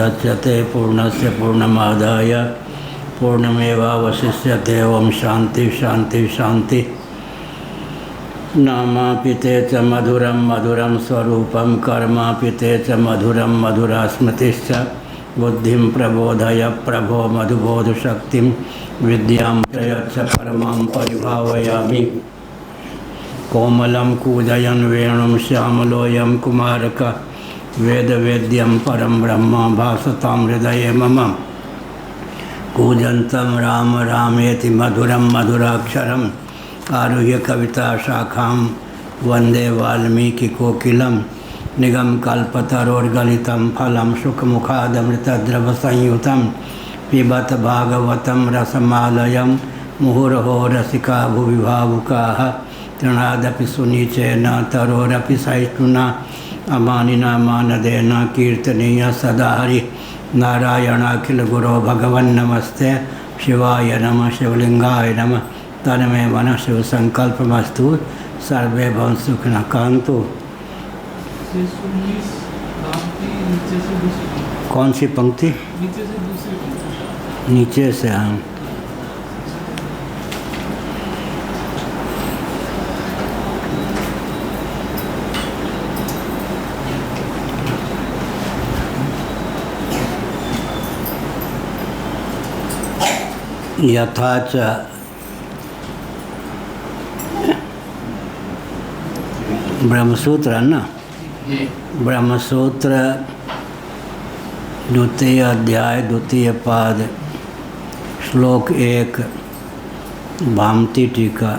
मुदच्यते पूर्णस्य पूर्णमादाय पूर्णमेवावशिष्यते। ओम शांति शांति शांति। नामापिते च मधुरं मधुरं स्वरूपं कर्मापिते च मधुरं मधुरा स्मृतिश्च। बुद्धिं प्रबोधय प्रभो मधुबोधशक्तिं विद्यां प्रयच्छ परमां परिभावयामि। कोमलं कूजयन् वेणुं श्यामलोऽयं कुमारकः वेदवेद्यं परं ब्रह्म भासतां हृदये मम। कूजन्तं राम रामेति मधुरं मधुराक्षरम् आरुह्य कविता शाखां वन्दे वाल्मीकिकोकिलं। निगमकल्पतरोर्गलितं फलं शुकमुखादमृतद्रवसंयुतं पिबत भागवतं रसमालयं मुहुर्हो रसिका भुवि भावुकाः। तृणादपि सुनीचेन तरोरपि सहिष्णुना अमानिना मानदेन कीर्तनीय सदा हरि। नारायणाखिल गुरो भगवन् नमस्ते शिवाय नमः शिवलिंगाय नमः। तन्मे मन शिव संकल्पमस्तु सर्वे भवन्तु सुखिनः कान्तु। कौन सी पंक्ति? नीचे से दूसरी पंक्ति। नीचे से हाँ। यथाच ब्रह्मसूत्र है ना। ब्रह्मसूत्र द्वितीय अध्याय द्वितीय पाद श्लोक 1 भामती टीका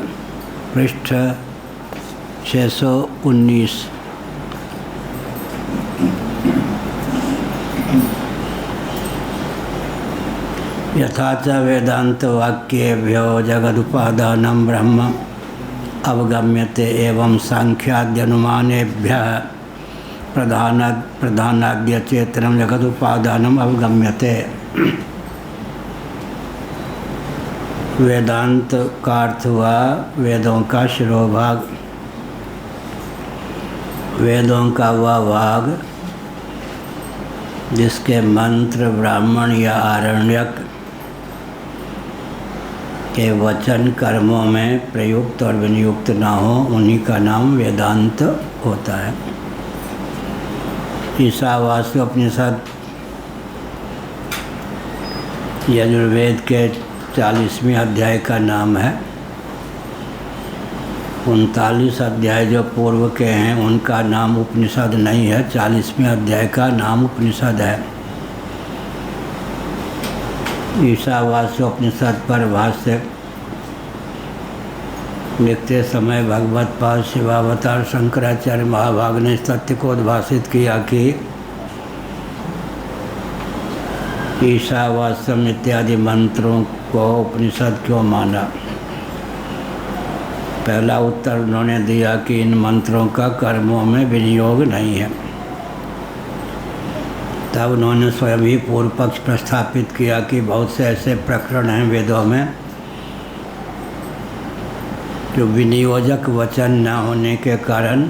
पृष्ठ 619। यथा च वेदांतवाक्येभ्यो जगदुपादानं ब्रह्म अवगम्यते एवं सांख्याद्यनुमानेभ्यः प्रधानाद्यचेतनं जगदुपादानम् अवगम्यते। वेदांत का अर्थ हुआ वेदों का शिरोभाग। वेदों का वह भाग जिसके मंत्र ब्राह्मण या आरण्यक के वचन कर्मों में प्रयुक्त और विनियुक्त ना हो, उन्हीं का नाम वेदांत होता है। ईशावास्योपनिषद यजुर्वेद के 40वें अध्याय का नाम है। 39 अध्याय जो पूर्व के हैं उनका नाम उपनिषद नहीं है, 40वें अध्याय का नाम उपनिषद है। ईशावास्योपनिषद पर भाष्य लिखते समय भगवत पाद शिवावतार शंकराचार्य महाभाग ने इस तथ्य को उद्भाषित किया कि ईशावास्यम इत्यादि मंत्रों को उपनिषद क्यों माना। पहला उत्तर उन्होंने दिया कि इन मंत्रों का कर्मों में विनियोग नहीं है। तब उन्होंने स्वयं ही पूर्व पक्ष प्रस्थापित किया कि बहुत से ऐसे प्रकरण हैं वेदों में जो विनियोजक वचन न होने के कारण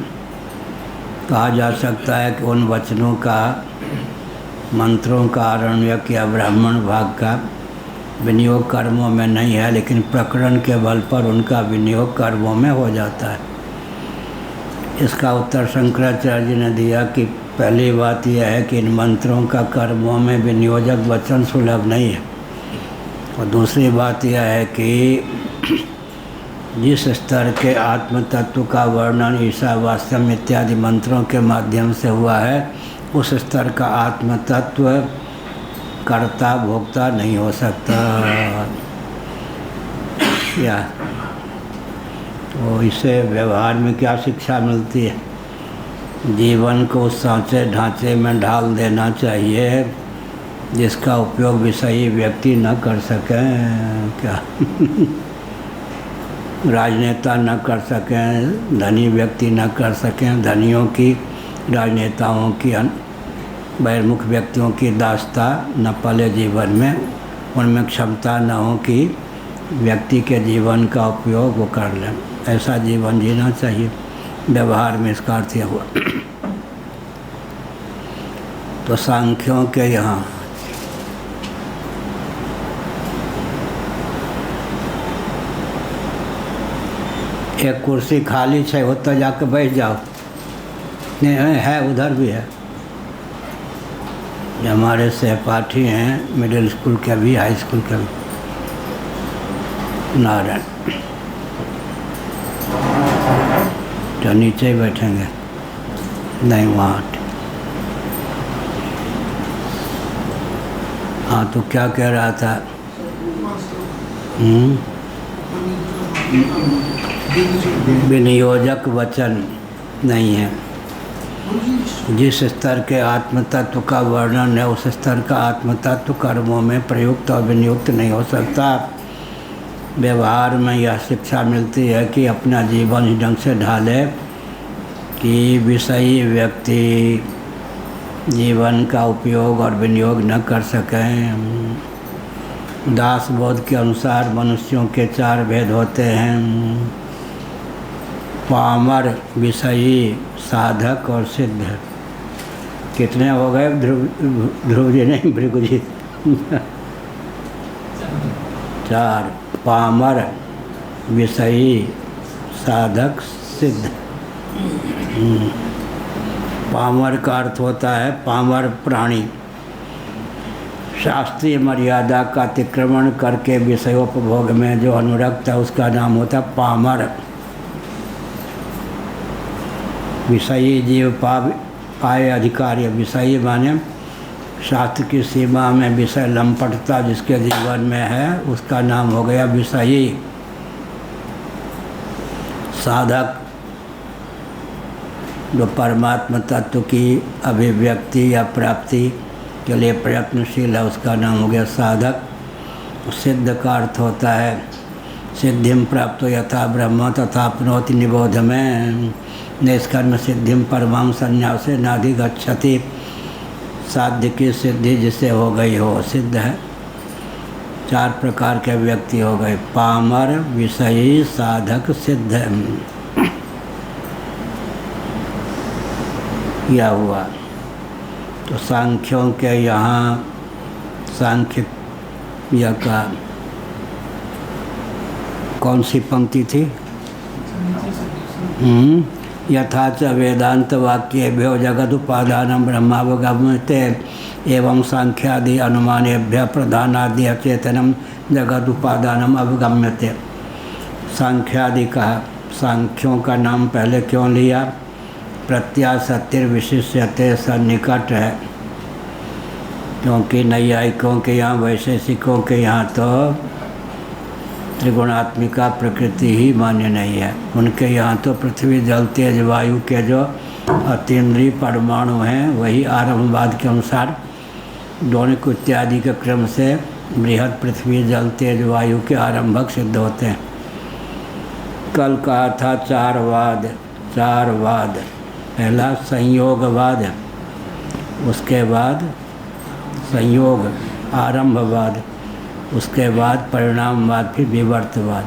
कहा जा सकता है कि उन वचनों का मंत्रों का आरण्यक या ब्राह्मण भाग का विनियोग कर्मों में नहीं है, लेकिन प्रकरण के बल पर उनका विनियोग कर्मों में हो जाता है। इसका उत्तर शंकराचार्य जी ने दिया कि पहली बात यह है कि इन मंत्रों का कर्मों में विनियोजक वचन सुलभ नहीं है, और दूसरी बात यह है कि जिस स्तर के आत्म तत्व का वर्णन ईशावास्यम इत्यादि मंत्रों के माध्यम से हुआ है, उस स्तर का आत्म तत्व कर्ता भोक्ता नहीं हो सकता। या तो इससे व्यवहार में क्या शिक्षा मिलती है? जीवन को सांचे ढांचे में ढाल देना चाहिए जिसका उपयोग विषयी व्यक्ति न कर सकें। क्या राजनेता न कर सकें, धनी व्यक्ति न कर सकें, धनियों की राजनेताओं की बहिर्मुख व्यक्तियों की दास्ता न पले जीवन में, उनमें क्षमता न हो कि व्यक्ति के जीवन का उपयोग वो कर लें। ऐसा जीवन जीना चाहिए। व्यवहार में इसका अर्थ यह हुआ। तो सांख्यों के यहाँ एक कुर्सी खाली है, होता जाके बैठ जाओ। नहीं है, उधर भी है। ये हमारे सहपाठी हैं, मिडिल स्कूल के भी, हाई स्कूल के भी, नारायण। तो नीचे ही बैठेंगे, नहीं वहाँ। हाँ, तो क्या कह रहा था? विनियोजक वचन नहीं है। जिस स्तर के आत्म तत्व का वर्णन है, उस स्तर का आत्म तत्व कर्मों में प्रयुक्त और विनियुक्त नहीं हो सकता। व्यवहार में यह शिक्षा मिलती है कि अपना जीवन इस ढंग से ढाले कि विषयी व्यक्ति जीवन का उपयोग और विनियोग न कर सकें। दास बोध के अनुसार मनुष्यों के 4 भेद होते हैं: पामर, विषयी, साधक और सिद्ध। कितने हो गए ध्रुव जी? नहीं, भृगु जी। 4: पामर, विषयी, साधक, सिद्ध। पामर का अर्थ होता है पामर प्राणी, शास्त्रीय मर्यादा का अतिक्रमण करके विषयोपभोग में जो अनुरक्त है उसका नाम होता है पामर। विषयी जीव पाए अधिकारी। विषयी माने शास्त्र की सीमा में विषय लंपटता जिसके जीवन में है उसका नाम हो गया विषयी। साधक जो परमात्मा तत्व की अभिव्यक्ति या प्राप्ति के लिए प्रयत्नशील है उसका नाम हो गया साधक। सिद्ध का अर्थ होता है सिद्धिम प्राप्त यथा ब्रह्म तथाप्नोति निबोध में निष्कर्म सिद्धिम परमाम संन्यासे नाधिगच्छति। साध्य की सिद्धि जिसे हो गई हो सिद्ध है। 4 प्रकार के व्यक्ति हो गए: पामर, विषयी, साधक, सिद्ध। यह हुआ। तो सांख्यों के यहाँ सांख्य या का कौन सी पंक्ति थी? यथा च वेदांत वाक्येभ्यो जगद उपादानं ब्रह्मावगम्यते एवं सांख्यादि अनुमानेभ्य प्रधानादि अचेतनम जगद उपादानम अवगम्यते। सांख्यादि का, सांख्यों का नाम पहले क्यों लिया? प्रत्यासत्तिर विशिष्यते सन्निकट है, क्योंकि नैयायिकों के यहाँ, वैशेषिकों के यहाँ तो त्रिगुणात्मिका प्रकृति ही मान्य नहीं है। उनके यहाँ तो पृथ्वी, जल, तेज, वायु के जो अतीन्द्रिय परमाणु हैं वही आरंभवाद के अनुसार डोनिक इत्यादि के क्रम से बृहद पृथ्वी, जल, तेज, वायु के आरंभक सिद्ध होते हैं। कल कहा था 4 वाद। पहला संयोगवाद, उसके बाद संयोग आरंभवाद, उसके बाद परिणामवाद, फिर विवर्तवाद।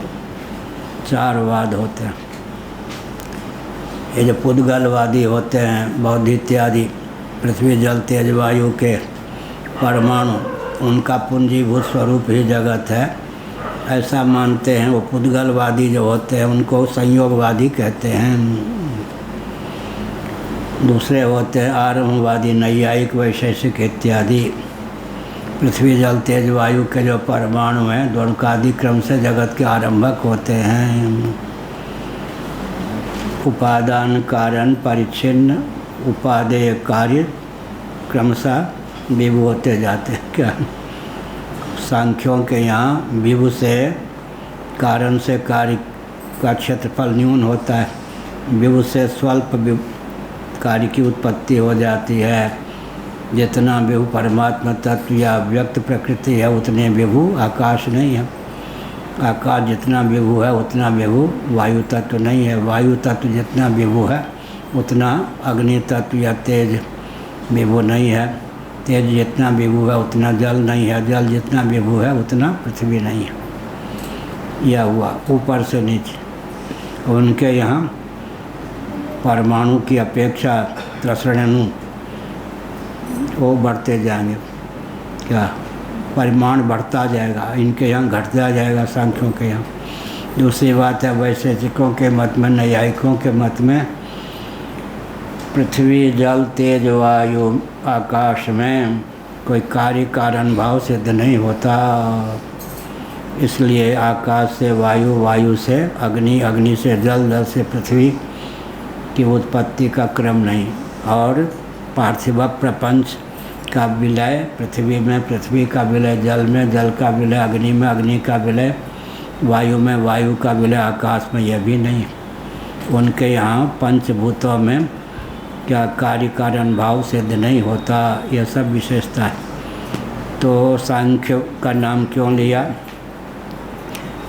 4 वाद होते हैं। ये जो पुद्गलवादी होते हैं, बौद्ध इत्यादि, पृथ्वी, जल, तेज, वायु के परमाणु, उनका पूंजीभूत स्वरूप ही जगत है, ऐसा मानते हैं। वो पुद्गलवादी जो होते हैं उनको संयोगवादी कहते हैं। दूसरे होते हैं आरंभवादी, नैयायिक, वैशेषिक इत्यादि। पृथ्वी, जल, तेज, वायु के जो परमाणु हैं दोनों का आदि क्रम से जगत के आरंभक होते हैं। उपादान कारण परिच्छिन्न उपादेय कार्य क्रमशः विभु होते जाते हैं। क्या सांख्यों के यहाँ विभु से, कारण से कार्य का क्षेत्रफल न्यून होता है, विभु से स्वल्प कार्य की उत्पत्ति हो जाती है। जितना विभु परमात्मा तत्व या व्यक्त प्रकृति है उतने विभु आकाश नहीं है। आकाश जितना विभु है उतना विभु वायु तत्व नहीं है। वायु तत्व जितना विभु है उतना अग्नि तत्व या तेज विभु नहीं है। तेज जितना विभु है उतना जल नहीं है। जल जितना विभु है उतना पृथ्वी नहीं है। यह हुआ ऊपर से नीचे। उनके यहाँ परमाणु की अपेक्षा त्रसरणु वो बढ़ते जाएंगे। क्या परिमाण बढ़ता जाएगा, इनके यहाँ घटता जाएगा, सांख्यों के यहाँ। दूसरी बात है वैशेषिकों के मत में, नैयायिकों के मत में पृथ्वी जल तेज वायु आकाश में कोई कार्य कारण भाव सिद्ध नहीं होता। इसलिए आकाश से वायु, वायु से अग्नि, अग्नि से जल, जल से पृथ्वी की उत्पत्ति का क्रम नहीं। और पार्थिव प्रपंच का विलय पृथ्वी में, पृथ्वी का विलय जल में, जल का विलय अग्नि में, अग्नि का विलय वायु में, वायु का विलय आकाश में, यह भी नहीं। उनके यहाँ पंचभूतों में क्या कार्य कारण भाव सिद्ध नहीं होता, यह सब विशेषता है। तो सांख्य का नाम क्यों लिया?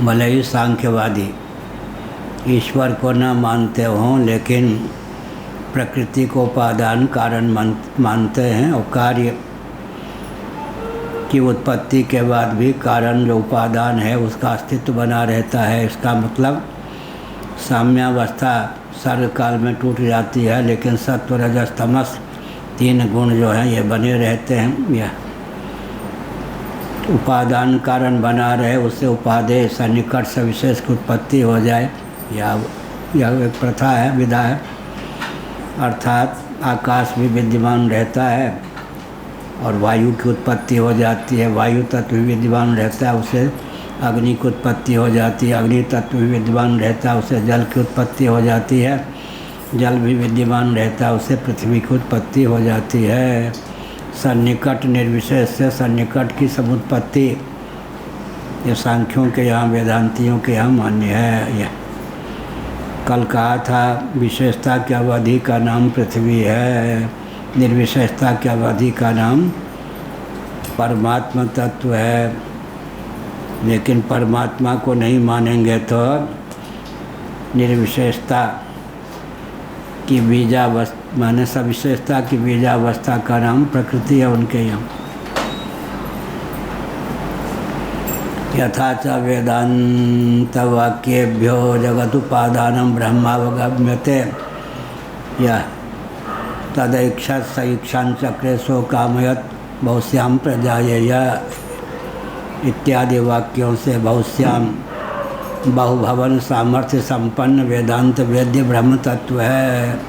भले ही सांख्यवादी ईश्वर को न मानते हों, लेकिन प्रकृति को उपादान कारण मानते हैं, और कार्य की उत्पत्ति के बाद भी कारण जो उपादान है उसका अस्तित्व बना रहता है। इसका मतलब साम्यावस्था सर्वकाल में टूट जाती है, लेकिन सत्व रजस तमस तीन गुण जो हैं ये बने रहते हैं। यह उपादान कारण बना रहे, उससे उपादेय सन्निकट सविशेष की उत्पत्ति हो जाए, यह एक प्रथा है, विधा है। अर्थात आकाश भी विद्यमान रहता है और वायु की उत्पत्ति हो जाती है, वायु तत्व भी विद्यमान रहता है, उसे अग्नि की उत्पत्ति हो जाती है, अग्नि तत्व भी विद्यमान रहता है, उसे जल की उत्पत्ति हो जाती है, जल भी विद्यमान रहता है, उसे पृथ्वी की उत्पत्ति हो जाती है। सन्निकट निर्विशेष से सन्निकट की समुत्पत्ति ये सांख्यों के यहाँ, वेदांतियों के यहाँ मान्य है। यह कल कहा था विशेषता की अवधि का नाम पृथ्वी है, निर्विशेषता की अवधि का नाम परमात्मा तत्व है। लेकिन परमात्मा को नहीं मानेंगे तो निर्विशेषता की बीजावस्था, माने सविशेषता की बीजावस्था का नाम प्रकृति है उनके यहाँ। यथा च वेदांत वाक्येभ्यो जगदुपादानं ब्रह्मावगम्यते या तदैक्षत सईक्षां चक्रे सो कामयत बहुश्याम प्रजायेय इत्यादि वाक्यों से बहुश्याम बहुभवन सामर्थ्य संपन्न वेदांत वेद्य ब्रह्म तत्व है।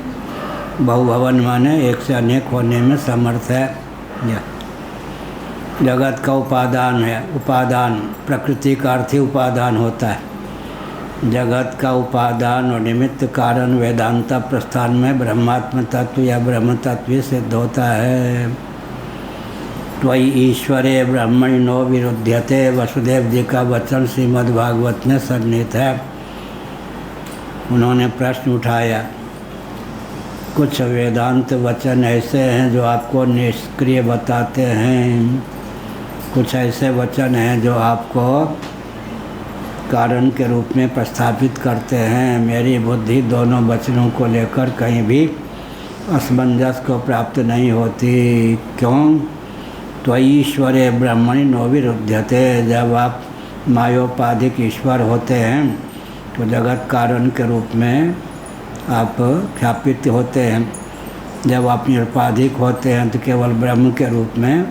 बहुभवन माने एक से अनेक होने में समर्थ है। यह जगत का उपादान है। उपादान प्रकृति का अर्थ ही उपादान होता है। जगत का उपादान और निमित्त कारण वेदांत प्रस्थान में ब्रह्मात्म तत्व या ब्रह्म तत्व सिद्ध होता है। त्वयि ईश्वरे ब्रह्मणि नो विरुध्यते वसुदेव जी का वचन श्रीमद्भागवत में सन्निहित है। उन्होंने प्रश्न उठाया, कुछ वेदांत वचन ऐसे हैं जो आपको निष्क्रिय बताते हैं, कुछ ऐसे वचन हैं जो आपको कारण के रूप में प्रस्थापित करते हैं। मेरी बुद्धि दोनों वचनों को लेकर कहीं भी असमंजस को प्राप्त नहीं होती। क्यों? त्वयि ईश्वरे ब्रह्मणि नो विरुध्यते। जब आप मायोपाधिक ईश्वर होते हैं तो जगत कारण के रूप में आप ख्यापित होते हैं। जब आप निरुपाधिक होते हैं तो केवल ब्रह्म के रूप में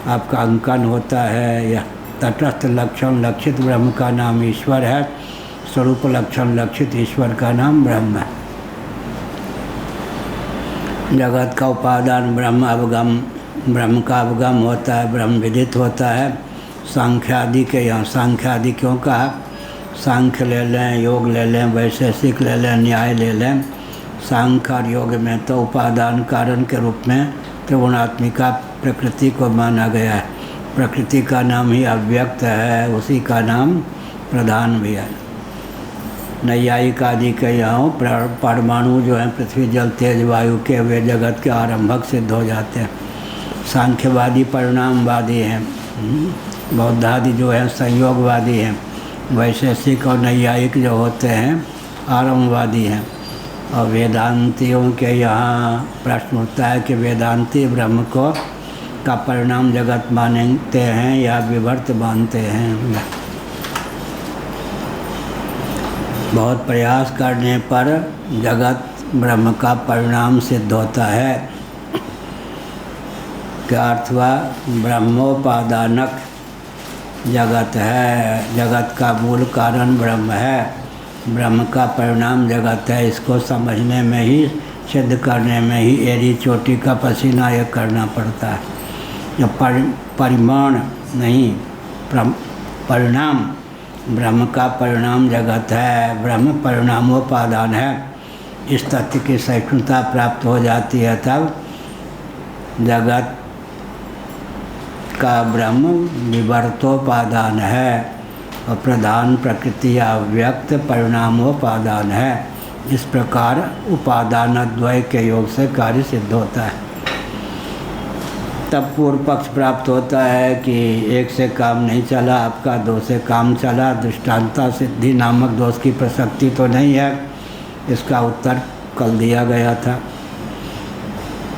आपका अंकन होता है। यह तटस्थ लक्षण लक्षित ब्रह्म का नाम ईश्वर है, स्वरूप लक्षण लक्षित ईश्वर का नाम ब्रह्म है। जगत का उपादान ब्रह्म अवगम, ब्रह्म का अवगम होता है, ब्रह्म विदित होता है। सांख्यादि के यहाँ, सांख्यादि क्यों कहा? सांख्य ले लें, योग ले लें, वैशेषिक ले लें, न्याय ले लें। सांख्य और योग में तो उपादान कारण के रूप में त्रिगुणात्मिका प्रकृति को माना गया है। प्रकृति का नाम ही अव्यक्त है, उसी का नाम प्रधान भी है। नैयायिक आदि के यहाँ परमाणु जो हैं पृथ्वी जल तेज वायु के, वे जगत के आरंभक सिद्ध हो जाते हैं। सांख्यवादी परिणामवादी हैं, बौद्धादि जो हैं संयोगवादी हैं, वैशेषिक और नैयायिक जो होते हैं आरंभवादी हैं। और वेदांतियों के यहाँ प्रश्न उठता है कि वेदांती ब्रह्म को का परिणाम जगत मानते हैं या विवर्त मानते हैं। बहुत प्रयास करने पर जगत ब्रह्म का परिणाम सिद्ध होता है। क्या अर्थ हुआ? ब्रह्मोपादानक जगत है, जगत का मूल कारण ब्रह्म है, ब्रह्म का परिणाम जगत है। इसको समझने में ही, सिद्ध करने में ही एड़ी चोटी का पसीना ये करना पड़ता है। जो परिमाण नहीं, परिणाम, ब्रह्म का परिणाम जगत है, ब्रह्म परिणामोपादान है। इस तथ्य की सहिष्णुता प्राप्त हो जाती है तब जगत का ब्रह्म विवर्तोपादान है और प्रधान प्रकृति अव्यक्त परिणामोपादान है। इस प्रकार उपादानद्वय के योग से कार्य सिद्ध होता है। तब पूर्व पक्ष प्राप्त होता है कि एक से काम नहीं चला, आपका दो से काम चला, दृष्टांता सिद्धि नामक दोष की प्रसक्ति तो नहीं है। इसका उत्तर कल दिया गया था।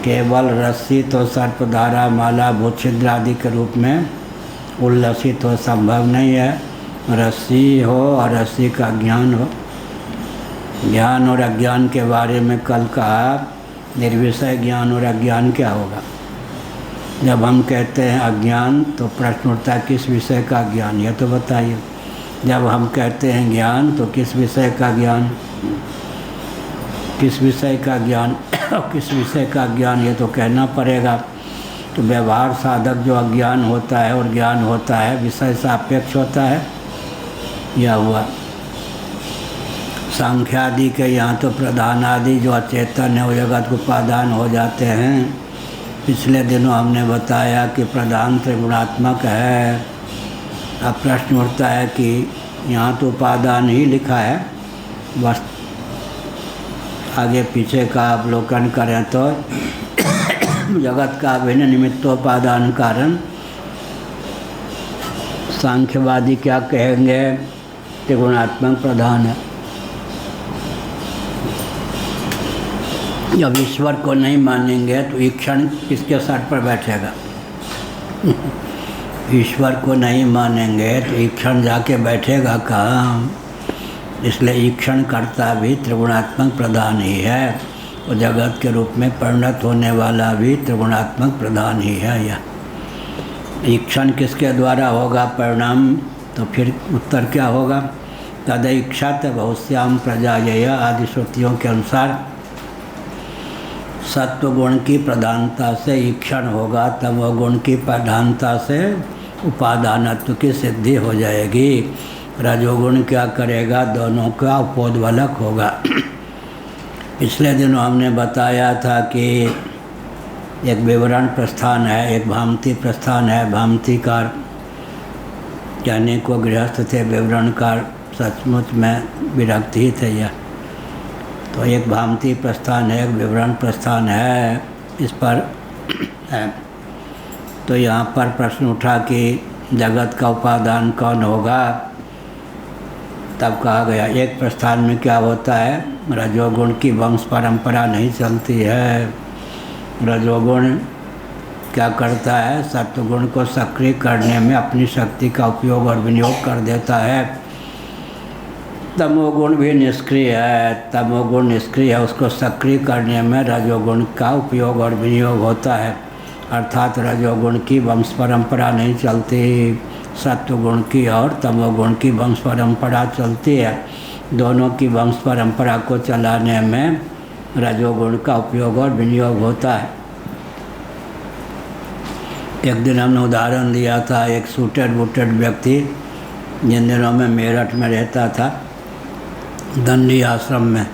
केवल रस्सी तो सर्पधारा माला भूछिद्र आदि के रूप में उल्लसित हो संभव नहीं है। रस्सी हो और रस्सी का ज्ञान हो। ज्ञान और अज्ञान के बारे में कल कहा, निर्विषय ज्ञान और अज्ञान क्या होगा? जब हम कहते हैं अज्ञान तो प्रश्न उठता है किस विषय का ज्ञान, यह तो बताइए। जब हम कहते हैं ज्ञान तो किस विषय का ज्ञान, किस विषय का ज्ञान और किस विषय का ज्ञान ये तो कहना पड़ेगा। तो व्यवहार साधक जो अज्ञान होता है और ज्ञान होता है विषय सापेक्ष होता है। यह हुआ सांख्यादि के यहाँ तो प्रधान आदि जो अचेतन है वो जगत को उपादान हो जाते हैं। पिछले दिनों हमने बताया कि प्रधान त्रिगुणात्मक है। अब प्रश्न उठता है कि यहाँ तो उपादान ही लिखा है, बस आगे पीछे का अवलोकन करें तो जगत का अभिन्न निमित्तोपादान कारण। सांख्यवादी क्या कहेंगे? त्रिगुणात्मक प्रधान है। जब ईश्वर को नहीं मानेंगे तो ईक्षण किसके सर पर बैठेगा? ईश्वर को नहीं मानेंगे तो ईक्षण जाके बैठेगा कहाँ? इसलिए ईक्षण कर्ता भी त्रिगुणात्मक प्रधान ही है और जगत के रूप में परिणत होने वाला भी त्रिगुणात्मक प्रधान ही है। यह ईक्षण किसके द्वारा होगा? परिणाम। तो फिर उत्तर क्या होगा? तदैक्षत बहुश्याम प्रजायय आदि श्रुतियों के अनुसार सत्व गुण की प्रधानता से ईक्षण होगा, तब वह गुण की प्रधानता से उपादानत्व की सिद्धि हो जाएगी। रजोगुण क्या करेगा? दोनों का उपोद्बलक होगा। पिछले दिनों हमने बताया था कि एक विवरण प्रस्थान है, एक भामती प्रस्थान है। भामतीकार कहने को गृहस्थ थे, विवरणकार सचमुच में विरक्त ही थे। यह तो एक भामती प्रस्थान है, एक विवरण प्रस्थान है, इस पर है। तो यहाँ पर प्रश्न उठा कि जगत का उपादान कौन होगा? तब कहा गया एक प्रस्थान में क्या होता है? रजोगुण की वंश परंपरा नहीं चलती है। रजोगुण क्या करता है? सत्वगुण को सक्रिय करने में अपनी शक्ति का उपयोग और विनियोग कर देता है। तमोगुण भी निष्क्रिय है। तमोगुण निष्क्रिय है, उसको सक्रिय करने में रजोगुण का उपयोग और विनियोग होता है। अर्थात रजोगुण की वंश परंपरा नहीं चलती, सत्वगुण की और तमोगुण की वंश परंपरा चलती है। दोनों की वंश परंपरा को चलाने में रजोगुण का उपयोग और विनियोग होता है। एक दिन हमने उदाहरण दिया था, एक सूटेड बूटेड व्यक्ति जिन दिनों में मेरठ में रहता था, दंडी आश्रम में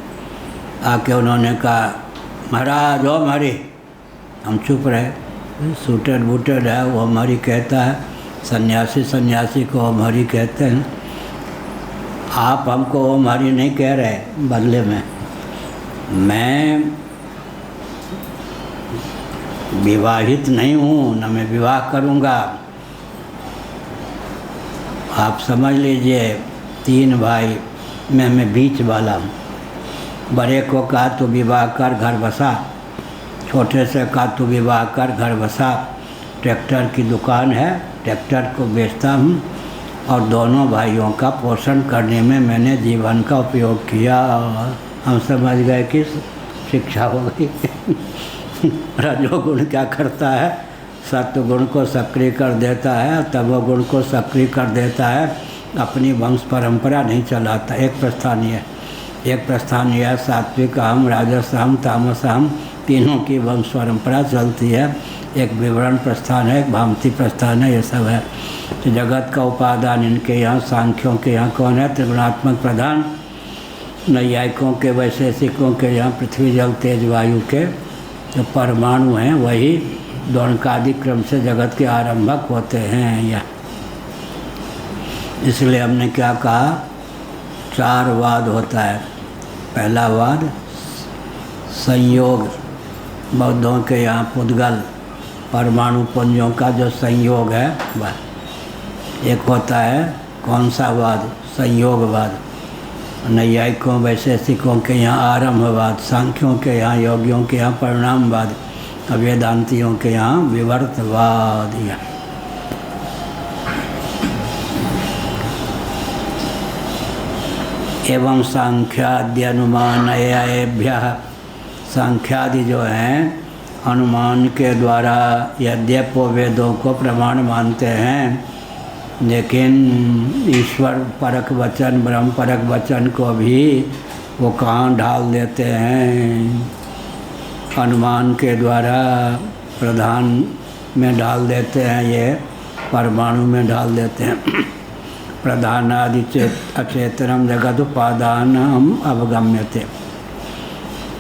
आके उन्होंने कहा, महाराज ओ हमारी। हम चुप रहे। सूटेड बूटेड है वो हमारी कहता है, सन्यासी सन्यासी को ओम हरि कहते हैं। आप हमको ओम हरि नहीं कह रहे, बदले में मैं विवाहित नहीं हूँ, न मैं विवाह करूँगा। आप समझ लीजिए 3 भाई में मैं बीच वाला हूँ। बड़े को कहा तो विवाह कर घर बसा, छोटे से कहा तो विवाह कर घर बसा। ट्रैक्टर की दुकान है, ट्रैक्टर को बेचता हूँ और दोनों भाइयों का पोषण करने में मैंने जीवन का उपयोग किया। हम समझ गए कि शिक्षा हो गई। रजोगुण क्या करता है? सत्व गुण को सक्रिय कर देता है, तमोगुण को सक्रिय कर देता है, अपनी वंश परंपरा नहीं चलाता। एक प्रस्थान यह एक प्रस्थान यह सात्विक अहम, राजस अहम, तामस अहम, तीनों की वंश परंपरा चलती है। एक विवरण प्रस्थान है, एक भामती प्रस्थान है, ये सब है। तो जगत का उपादान इनके यहाँ सांख्यों के यहाँ कौन है? त्रिगुणात्मक प्रधान। नैयायिकों के, वैशेषिकों के यहाँ पृथ्वी जल तेज वायु के जो परमाणु हैं वही द्वणकादि क्रम से जगत के आरंभक होते हैं। यह इसलिए हमने क्या कहा, 4 वाद होता है। पहला वाद संयोग, बौद्धों के यहाँ पुद्गल परमाणु पुंजों का जो संयोग है वह एक होता है। कौन सा वाद? संयोगवाद। नैयायिकों वैशेषिकों के यहाँ आरंभवाद, सांख्यों के यहाँ, योगियों के यहाँ परिणामवाद, वेदांतियों के यहाँ विवर्तवाद। यह एवं सांख्यादि अनुमानयेभ्यः, सांख्यादि जो हैं अनुमान के द्वारा यद्यपि वेदों को प्रमाण मानते हैं, लेकिन ईश्वर परक वचन, ब्रह्म परक वचन को भी वो कहाँ ढाल देते हैं? अनुमान के द्वारा प्रधान में डाल देते हैं, ये परमाणु में डाल देते हैं। प्रधानादि अचेतनम जगत उपादानम अवगम्यते,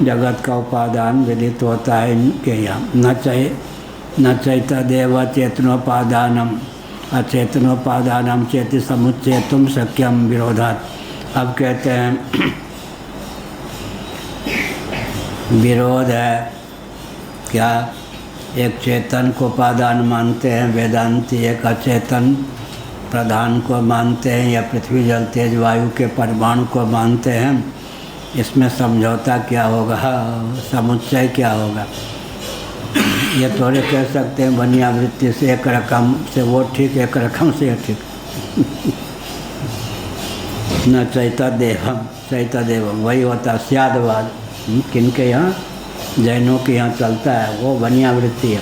जगत का उपादान विदित होता है इनके यहाँ। न चैतदेव चेतनोपादानम अचेतनोपादानम चेति समुच्चेतुम शक्यम विरोधात्। अब कहते हैं विरोध है क्या? एक चेतन को उपादान मानते हैं वेदांती, एक अचेतन प्रधान को मानते हैं, या पृथ्वी जल तेज वायु के परमाणु को मानते हैं। इसमें समझौता क्या होगा? समुच्चय क्या होगा? ये थोड़े कह सकते हैं बनिया वृत्ति से एक रकम से वो ठीक, एक रकम से ठीक। न चैतदेवम वही होता स्यादवाद। किनके यहाँ? जैनों के यहाँ चलता है, वो बनिया वृत्ति है।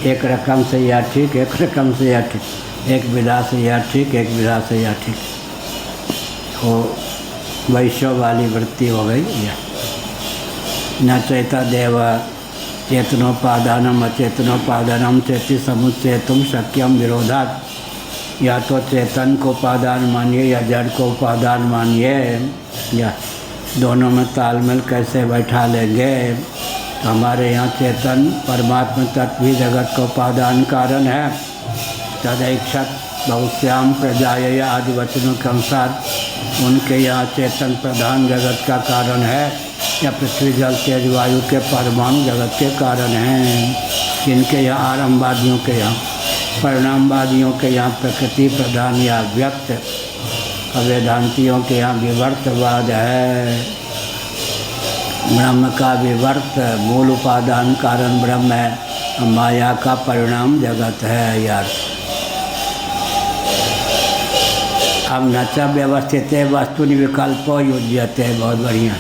एक रकम से या ठीक, एक रकम से या ठीक, एक विधा से या ठीक, एक विधा से या ठीक, वो वैश्व वाली वृत्ति हो गई। यह न चैतदेव चेतनोपादानम अचेतनोपादानम चेति समुच्चेतुम शक्यम विरोधात्। या तो चेतन को उपादान मानिए या जड़ को उपादान मानिए, या दोनों में तालमेल कैसे बैठा लेंगे? तो हमारे यहाँ चेतन परमात्मा तत्व भी जगत का उपादान कारण है। तदैक्षत बहुश्याम प्रजाय आदि वचनों के अनुसार उनके यहाँ चेतन प्रधान जगत का कारण है, या पृथ्वी जल तेज वायु के परमाणु जगत के कारण हैं। इनके यहाँ आरंभवादियों के यहाँ, परिणामवादियों के यहाँ प्रकृति प्रधान या व्यक्त, वेदांतियों के यहाँ विवर्तवाद है। ब्रह्म का विवर्त मूल उपादान कारण ब्रह्म है, माया का परिणाम जगत है। यार अब न च व्यवस्थित वस्तु विकल्पो युज्यते, बहुत बढ़िया।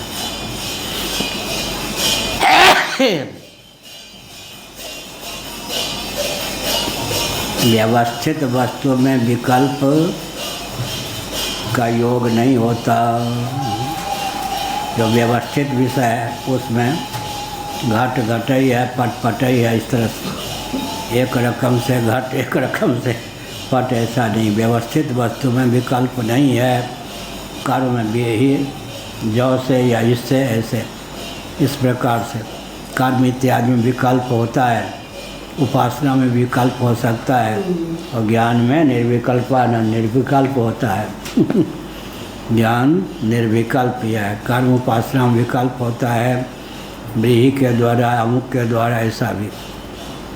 व्यवस्थित वस्तु में विकल्प का योग नहीं होता। जो व्यवस्थित विषय है उसमें घट घटई है, पट पटई है, इस तरह से एक रकम से घट एक रकम से पट, ऐसा नहीं। व्यवस्थित वस्तु में विकल्प नहीं है। कर्म में भी ही जौ से या इससे ऐसे इस प्रकार से कर्म इत्यादि में विकल्प होता है। उपासना में विकल्प हो सकता है, और ज्ञान में निर्विकल्पानंद निर्विकल्प होता है। ज्ञान निर्विकल्प यह है। कर्म उपासना में विकल्प होता है, व्रीहि के द्वारा, अमुक के द्वारा, ऐसा भी।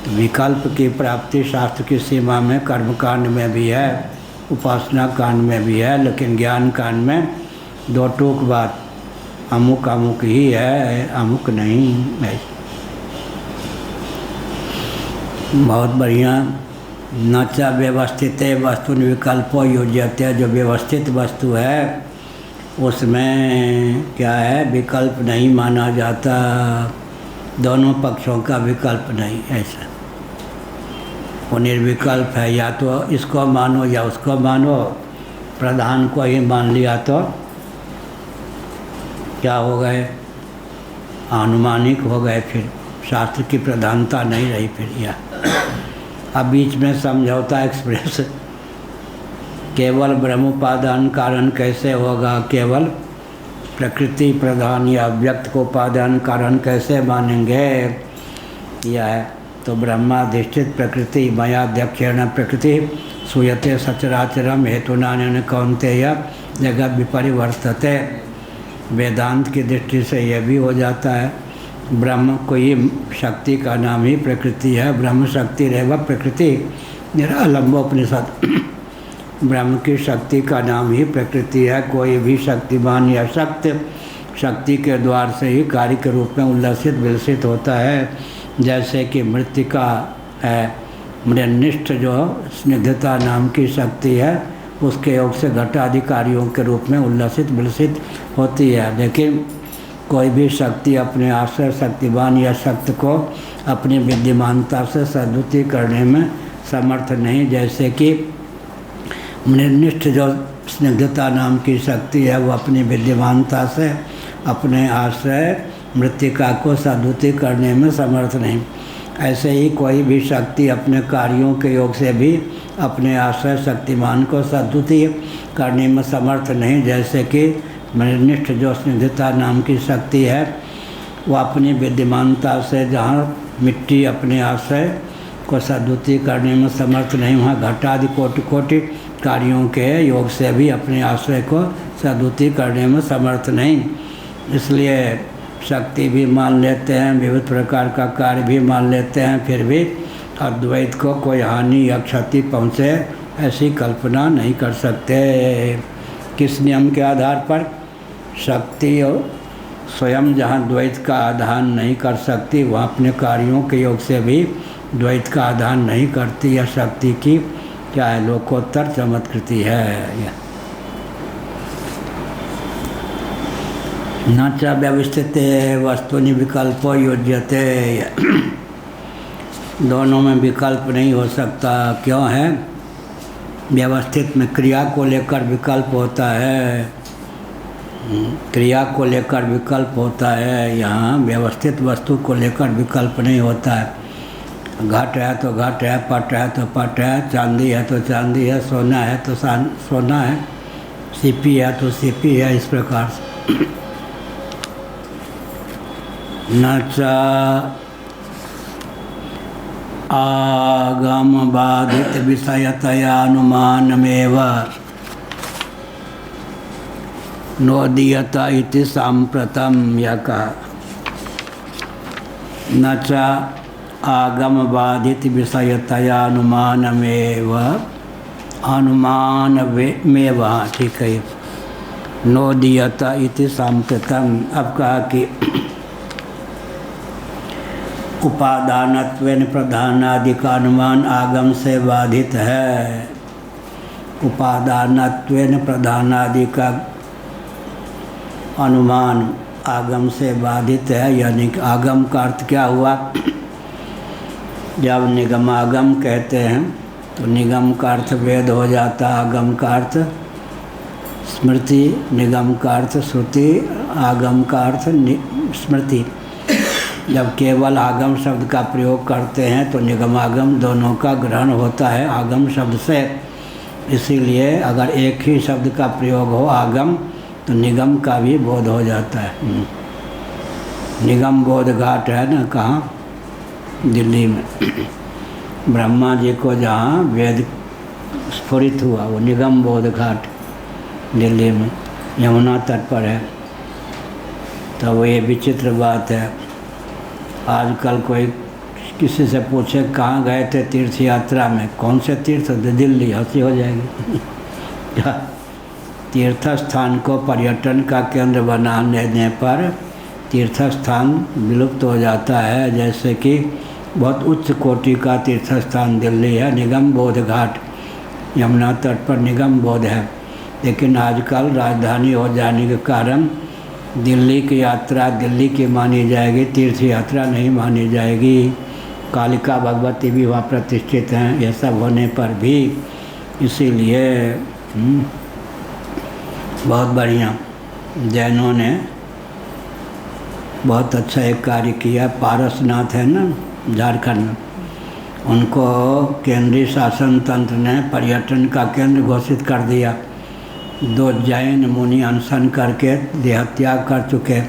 तो विकल्प की प्राप्ति शास्त्र की सीमा में कर्मकांड में भी है, उपासना कांड में भी है, लेकिन ज्ञान कांड में दो टूक बात, अमुक अमुक ही है, अमुक नहीं है। बहुत बढ़िया। न च व्यवस्थित वस्तु विकल्पो युज्यते, जो व्यवस्थित वस्तु है उसमें क्या है? विकल्प नहीं माना जाता। दोनों पक्षों का विकल्प नहीं, ऐसा। वो निर्विकल्प है, या तो इसको मानो या उसको मानो, प्रधान को ही मान लिया तो क्या हो गए, अनुमानिक हो गए, फिर शास्त्र की प्रधानता नहीं रही फिर। यह अब बीच में समझौता एक्सप्रेस, केवल ब्रह्मोपादान कारण कैसे होगा, केवल प्रकृति प्रधान या व्यक्त को उपादान कारण कैसे मानेंगे, यह है। तो ब्रह्माधिष्ठित प्रकृति मयाध्यक्षेण प्रकृति सूयते सचराचरम हेतुनानेन कौन्तेय जगत विपरिवर्तते। वेदांत की दृष्टि से यह भी हो जाता है, ब्रह्म कोई शक्ति का नाम ही प्रकृति है, ब्रह्म शक्ति रेव प्रकृति निरालंबोपनिषद। ब्रह्म की शक्ति का नाम ही प्रकृति है। कोई भी शक्तिमान या शक्ति के द्वार से ही कार्य के रूप में उल्लसित विलसित होता है। जैसे कि मृत्तिका है, मृनिष्ठ जो स्निग्धता नाम की शक्ति है, उसके योग से घटाधिकारियों के रूप में उल्लसित विलसित होती है। लेकिन कोई भी शक्ति अपने आश्रय शक्तिवान या शक्ति को अपनी विद्यमानता से सद्वृत्ति करने में समर्थ नहीं। जैसे कि मृनिष्ठ जो स्निग्धता नाम की शक्ति है, वो अपनी विद्यमानता से अपने आश्रय मृत्तिका को सद्वृत्ति करने में समर्थ नहीं। ऐसे ही कोई भी शक्ति अपने कार्यों के योग से भी अपने आश्रय शक्तिमान को सद्वृत्ति करने में समर्थ नहीं। जैसे कि मृनिष्ठ जो स्निग्धता नाम की शक्ति है, वो अपनी विद्यमानता से जहाँ मिट्टी अपने आश्रय को सद्वृत्ति करने में समर्थ नहीं, वहाँ घटादि कोटि कार्यों के योग से भी अपने आश्रय को सद्वृत्ति करने में समर्थ नहीं। इसलिए शक्ति भी मान लेते हैं, विविध प्रकार का कार्य भी मान लेते हैं, फिर भी अद्वैत को कोई हानि या क्षति पहुँचे ऐसी कल्पना नहीं कर सकते। किस नियम के आधार पर? शक्ति स्वयं जहाँ द्वैत का आधान नहीं कर सकती, वहाँ अपने कार्यों के योग से भी द्वैत का आधान नहीं करती। यह शक्ति की क्या है, लोकोत्तर चमत्कृति है। न च व्यवस्थित वस्तुनि विकल्पो युज्यते। दोनों में विकल्प नहीं हो सकता। क्यों है? व्यवस्थित में क्रिया को लेकर विकल्प होता है, क्रिया को लेकर विकल्प होता है। यहाँ व्यवस्थित वस्तु को लेकर विकल्प नहीं होता है। घट है तो घट है, पट है तो पट है, चांदी है तो चांदी है, सोना है तो सोना है, सीपी है तो सीपी है। इस प्रकार से न च आगम बाधित विषयतया अनुमानमेव नोदीयत इति सांप्रतम। यह कहा न च आगम बाधित विषयतया अनुमानमेव, अनुमानमेव, ठीक है, नोदीयत इति सांप्रतम। अब कहा कि उपादानत्वेन प्रधानादि का अनुमान आगम से बाधित है। उपादानत्वेन प्रधानादि का अनुमान आगम से बाधित है। यानी कि आगम का अर्थ क्या हुआ? जब निगमागम कहते हैं तो निगम का अर्थ वेद हो जाता, आगम का अर्थ स्मृति, निगम का अर्थ श्रुति, आगम का अर्थ स्मृति। जब केवल आगम शब्द का प्रयोग करते हैं तो निगमागम दोनों का ग्रहण होता है आगम शब्द से। इसीलिए अगर एक ही शब्द का प्रयोग हो आगम, तो निगम का भी बोध हो जाता है। निगम बोध घाट है ना, कहाँ? दिल्ली में। ब्रह्मा जी को जहाँ वेद स्फुरित हुआ, वो निगम बोध घाट दिल्ली में, यमुना तट पर है। तो वो ये विचित्र बात है। आजकल कोई किसी से पूछे कहाँ गए थे तीर्थ यात्रा में, कौन से तीर्थ? दिल्ली, हंसी हो जाएगी। तीर्थ स्थान को पर्यटन का केंद्र बना देने पर तीर्थ स्थान विलुप्त हो जाता है। जैसे कि बहुत उच्च कोटि का तीर्थ स्थान दिल्ली है, निगम बोध घाट, यमुना तट पर निगम बोध है। लेकिन आजकल राजधानी हो जाने के कारण दिल्ली की यात्रा दिल्ली की मानी जाएगी, तीर्थ यात्रा नहीं मानी जाएगी। कालिका भगवती भी वहाँ प्रतिष्ठित हैं। ये सब होने पर भी इसीलिए बहुत बढ़िया जैनों ने बहुत अच्छा एक कार्य किया। पारसनाथ है ना झारखंड में, उनको केंद्रीय शासन तंत्र ने पर्यटन का केंद्र घोषित कर दिया। 2 जैन मुनि अनशन करके देहत्याग कर चुके,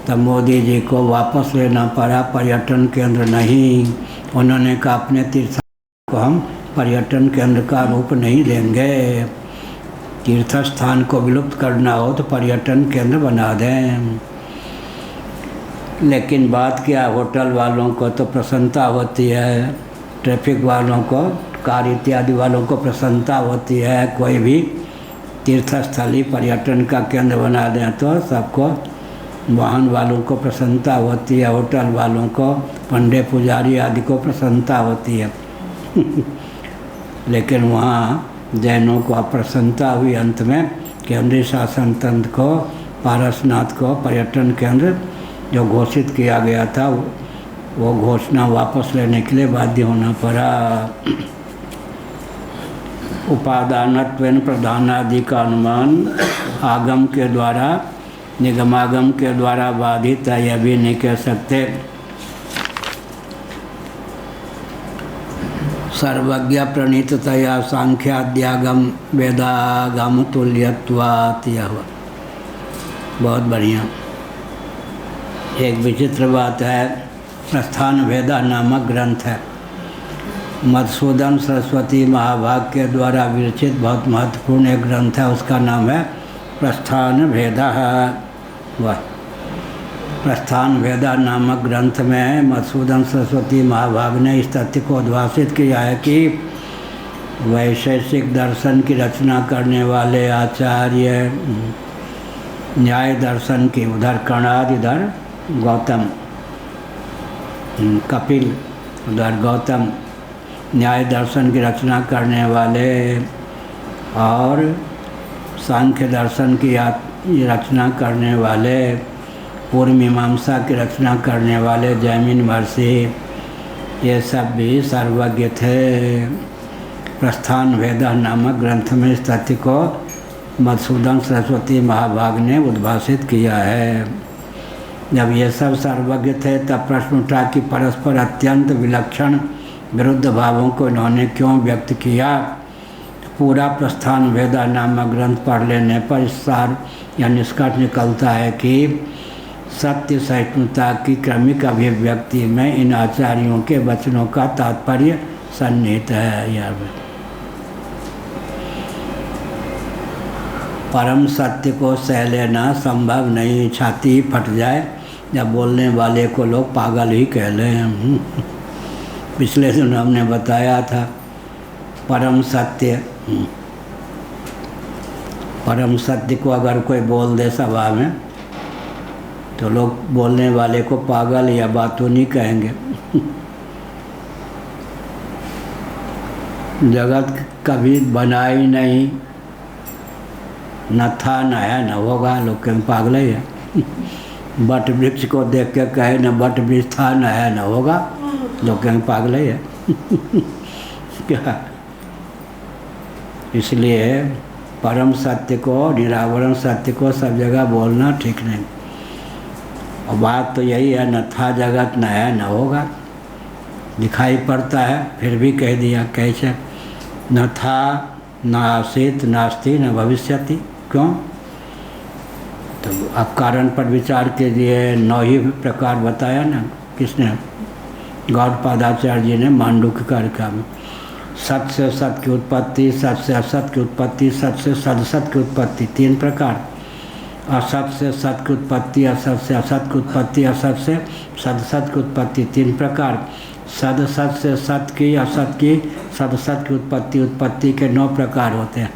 तब मोदी जी को वापस लेना पड़ा, पर्यटन केंद्र नहीं। उन्होंने कहा अपने तीर्थ को हम पर्यटन केंद्र का रूप नहीं देंगे, तीर्थ स्थान को विलुप्त करना हो तो पर्यटन केंद्र बना दें। लेकिन बात क्या, होटल वालों को तो प्रसन्नता होती है, ट्रैफिक वालों को, कार इत्यादि वालों को प्रसन्नता होती है, कोई भी तीर्थस्थली पर्यटन का केंद्र बना दें तो सबको, वाहन वालों को प्रसन्नता होती है, होटल वालों को, पंडे पुजारी आदि को प्रसन्नता होती है। लेकिन वहाँ जैनों को अप्रसन्नता हुई। अंत में केंद्रीय शासन तंत्र को, पारसनाथ को पर्यटन केंद्र जो घोषित किया गया था, वो घोषणा वापस लेने के लिए बाध्य होना पड़ा। उपादानत्वेन प्रधानादि का अनुमान आगम के द्वारा, निगमागम के द्वारा बाधित है, यह भी नहीं कह सकते। सर्वज्ञ प्रणीततया सांख्याद्यागम वेदागम तुल्यत्वात्। यह बहुत बढ़िया। एक विचित्र बात है, प्रस्थान भेदा नामक ग्रंथ है, मधुसूदन सरस्वती महाभाग के द्वारा विरचित बहुत महत्वपूर्ण एक ग्रंथ है। उसका नाम है प्रस्थान भेदा। वह प्रस्थान भेदा नामक ग्रंथ में मधुसूदन सरस्वती महाभाग ने इस तथ्य को उद्भासित किया है कि वैशेषिक दर्शन की रचना करने वाले आचार्य, न्याय दर्शन की उधर कणाद, इधर गौतम, कपिल, उधर गौतम, न्याय दर्शन की रचना करने वाले, और सांख्य दर्शन की रचना करने वाले, पूर्व मीमांसा की रचना करने वाले जैमिन महर्षि, ये सब भी सर्वज्ञ थे। प्रस्थान भेदा नामक ग्रंथ में इस तथ्य को मधुसूदन सरस्वती महाभाग ने उद्भासित किया है। जब ये सब सर्वज्ञ थे तब प्रश्न उठा कि परस्पर अत्यंत विलक्षण विरुद्ध भावों को इन्होंने क्यों व्यक्त किया। पूरा प्रस्थान भेदा नामक ग्रंथ पढ़ लेने पर इस सार या निष्कर्ष निकलता है कि सत्य सहिष्णुता की क्रमिक अभिव्यक्ति में इन आचार्यों के वचनों का तात्पर्य सन्निहित है। यह परम सत्य को सह लेना संभव नहीं, छाती फट जाए जब बोलने वाले को लोग पागल ही कह लें। पिछले दिन हमने बताया था परम सत्य, परम सत्य को अगर कोई बोल दे सभा में तो लोग बोलने वाले को पागल या बातूनी कहेंगे। जगत कभी बना ही नहीं, न था न है न होगा, लोग कहें पागल ही है। बट वृक्ष को देख के कहे न बट वृक्ष था न है न होगा, लोग कहें पागल ही है। क्या, इसलिए परम सत्य को, निरावरण सत्य को सब जगह बोलना ठीक नहीं। और बात तो यही है, न था जगत न है न होगा, दिखाई पड़ता है फिर भी कह दिया। कैसे? न था, न आसीत, नास्ति, न भविष्यति। क्यों? तो अब कारण पर विचार के लिए 9 ही प्रकार बताया ना किसने? गौड़पादाचार्य जी ने मांडुक्य कारिका में। सत से सत की उत्पत्ति, सत से असत की उत्पत्ति, सत से सदसत की उत्पत्ति, 3 प्रकार। असत से सत की उत्पत्ति, असत से असत की उत्पत्ति, असत से सदसत की उत्पत्ति, 3 प्रकार। सदसत से सत की, असत की, सदसत की उत्पत्ति, उत्पत्ति के 9 प्रकार होते हैं।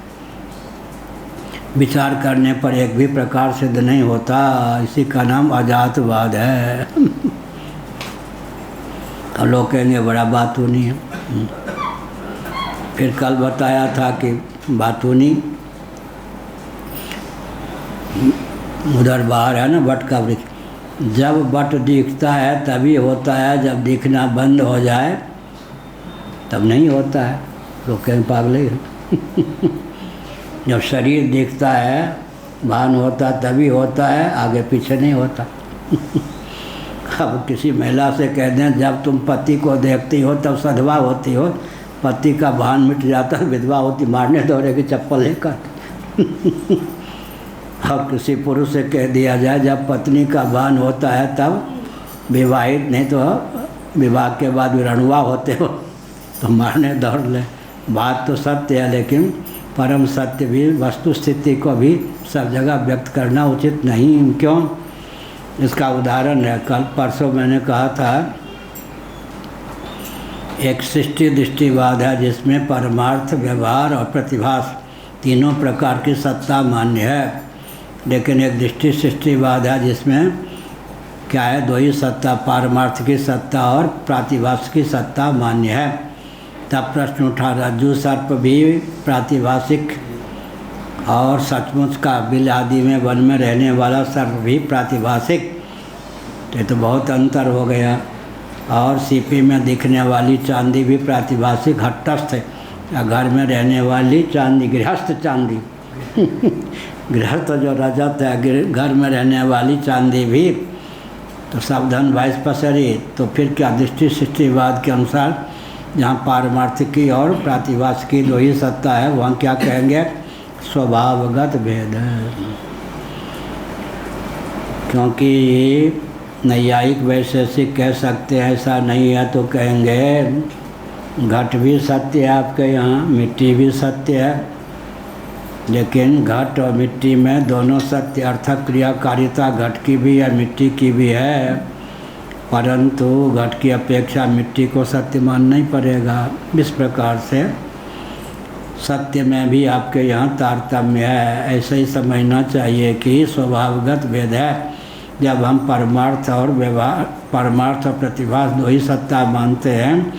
विचार करने पर एक भी प्रकार सिद्ध नहीं होता, इसी का नाम अजातवाद है। और लोग कहेंगे बड़ा बातूनी है। फिर कल बताया था कि बातूनी उधर बाहर है ना, बट का वृक्ष, जब बट दिखता है तभी होता है, जब दिखना बंद हो जाए तब नहीं होता है। लोग कहें पागल है। जब शरीर दिखता है, भान होता तभी होता है, आगे पीछे नहीं होता। अब किसी महिला से कह दें जब तुम पति को देखती हो तब सधवा होती हो, पति का भान मिट जाता है, विधवा होती, मारने दौड़ेगी चप्पल लेकर। अब किसी पुरुष से कह दिया जाए जब पत्नी का भान होता है तब विवाहित, नहीं तो विवाह के बाद विरणुआ होते हो तो मारने दौड़ ले। बात तो सत्य है, लेकिन परम सत्य भी, वस्तु स्थिति को भी सब जगह व्यक्त करना उचित नहीं। क्यों? इसका उदाहरण है, कल परसों मैंने कहा था एक सृष्टि दृष्टिवाद है जिसमें परमार्थ, व्यवहार और प्रतिभास तीनों प्रकार की सत्ता मान्य है। लेकिन एक दृष्टि सृष्टिवाद है जिसमें क्या है, दो ही सत्ता, पारमार्थ की सत्ता और प्रातिभास की सत्ता मान्य है। तब प्रश्न उठा, रज्जु सर्प भी प्रातिभाषिक और सचमुच का बिल आदि में वन में रहने वाला सर्प भी प्रातिभाषिक, ये तो बहुत अंतर हो गया। और सीपी में दिखने वाली चांदी भी प्रातिभाषिक हटस्थ है, या घर में रहने वाली चांदी गृहस्थ चांदी गृहस्थ जो रजत है, घर में रहने वाली चांदी भी तो सावधान 22 पसरी। तो फिर क्या दृष्टि सृष्टिवाद के अनुसार जहाँ पारमार्थिकी और प्रातिभास की दो ही सत्ता है, वहाँ क्या कहेंगे, स्वभावगत भेद है। क्योंकि नैयायिक वैशेषिक कह सकते हैं ऐसा नहीं है, तो कहेंगे घट भी सत्य है आपके यहाँ, मिट्टी भी सत्य है, लेकिन घट और मिट्टी में दोनों सत्य अर्थक क्रियाकारिता घट की भी है, मिट्टी की भी है, परंतु घट की अपेक्षा मिट्टी को सत्य मानना ही पड़ेगा। इस प्रकार से सत्य में भी आपके यहाँ तारतम्य है। ऐसे ही समझना चाहिए कि स्वभावगत भेद है। जब हम परमार्थ और व्यवहार, परमार्थ और प्रतिभास दो ही सत्ता मानते हैं,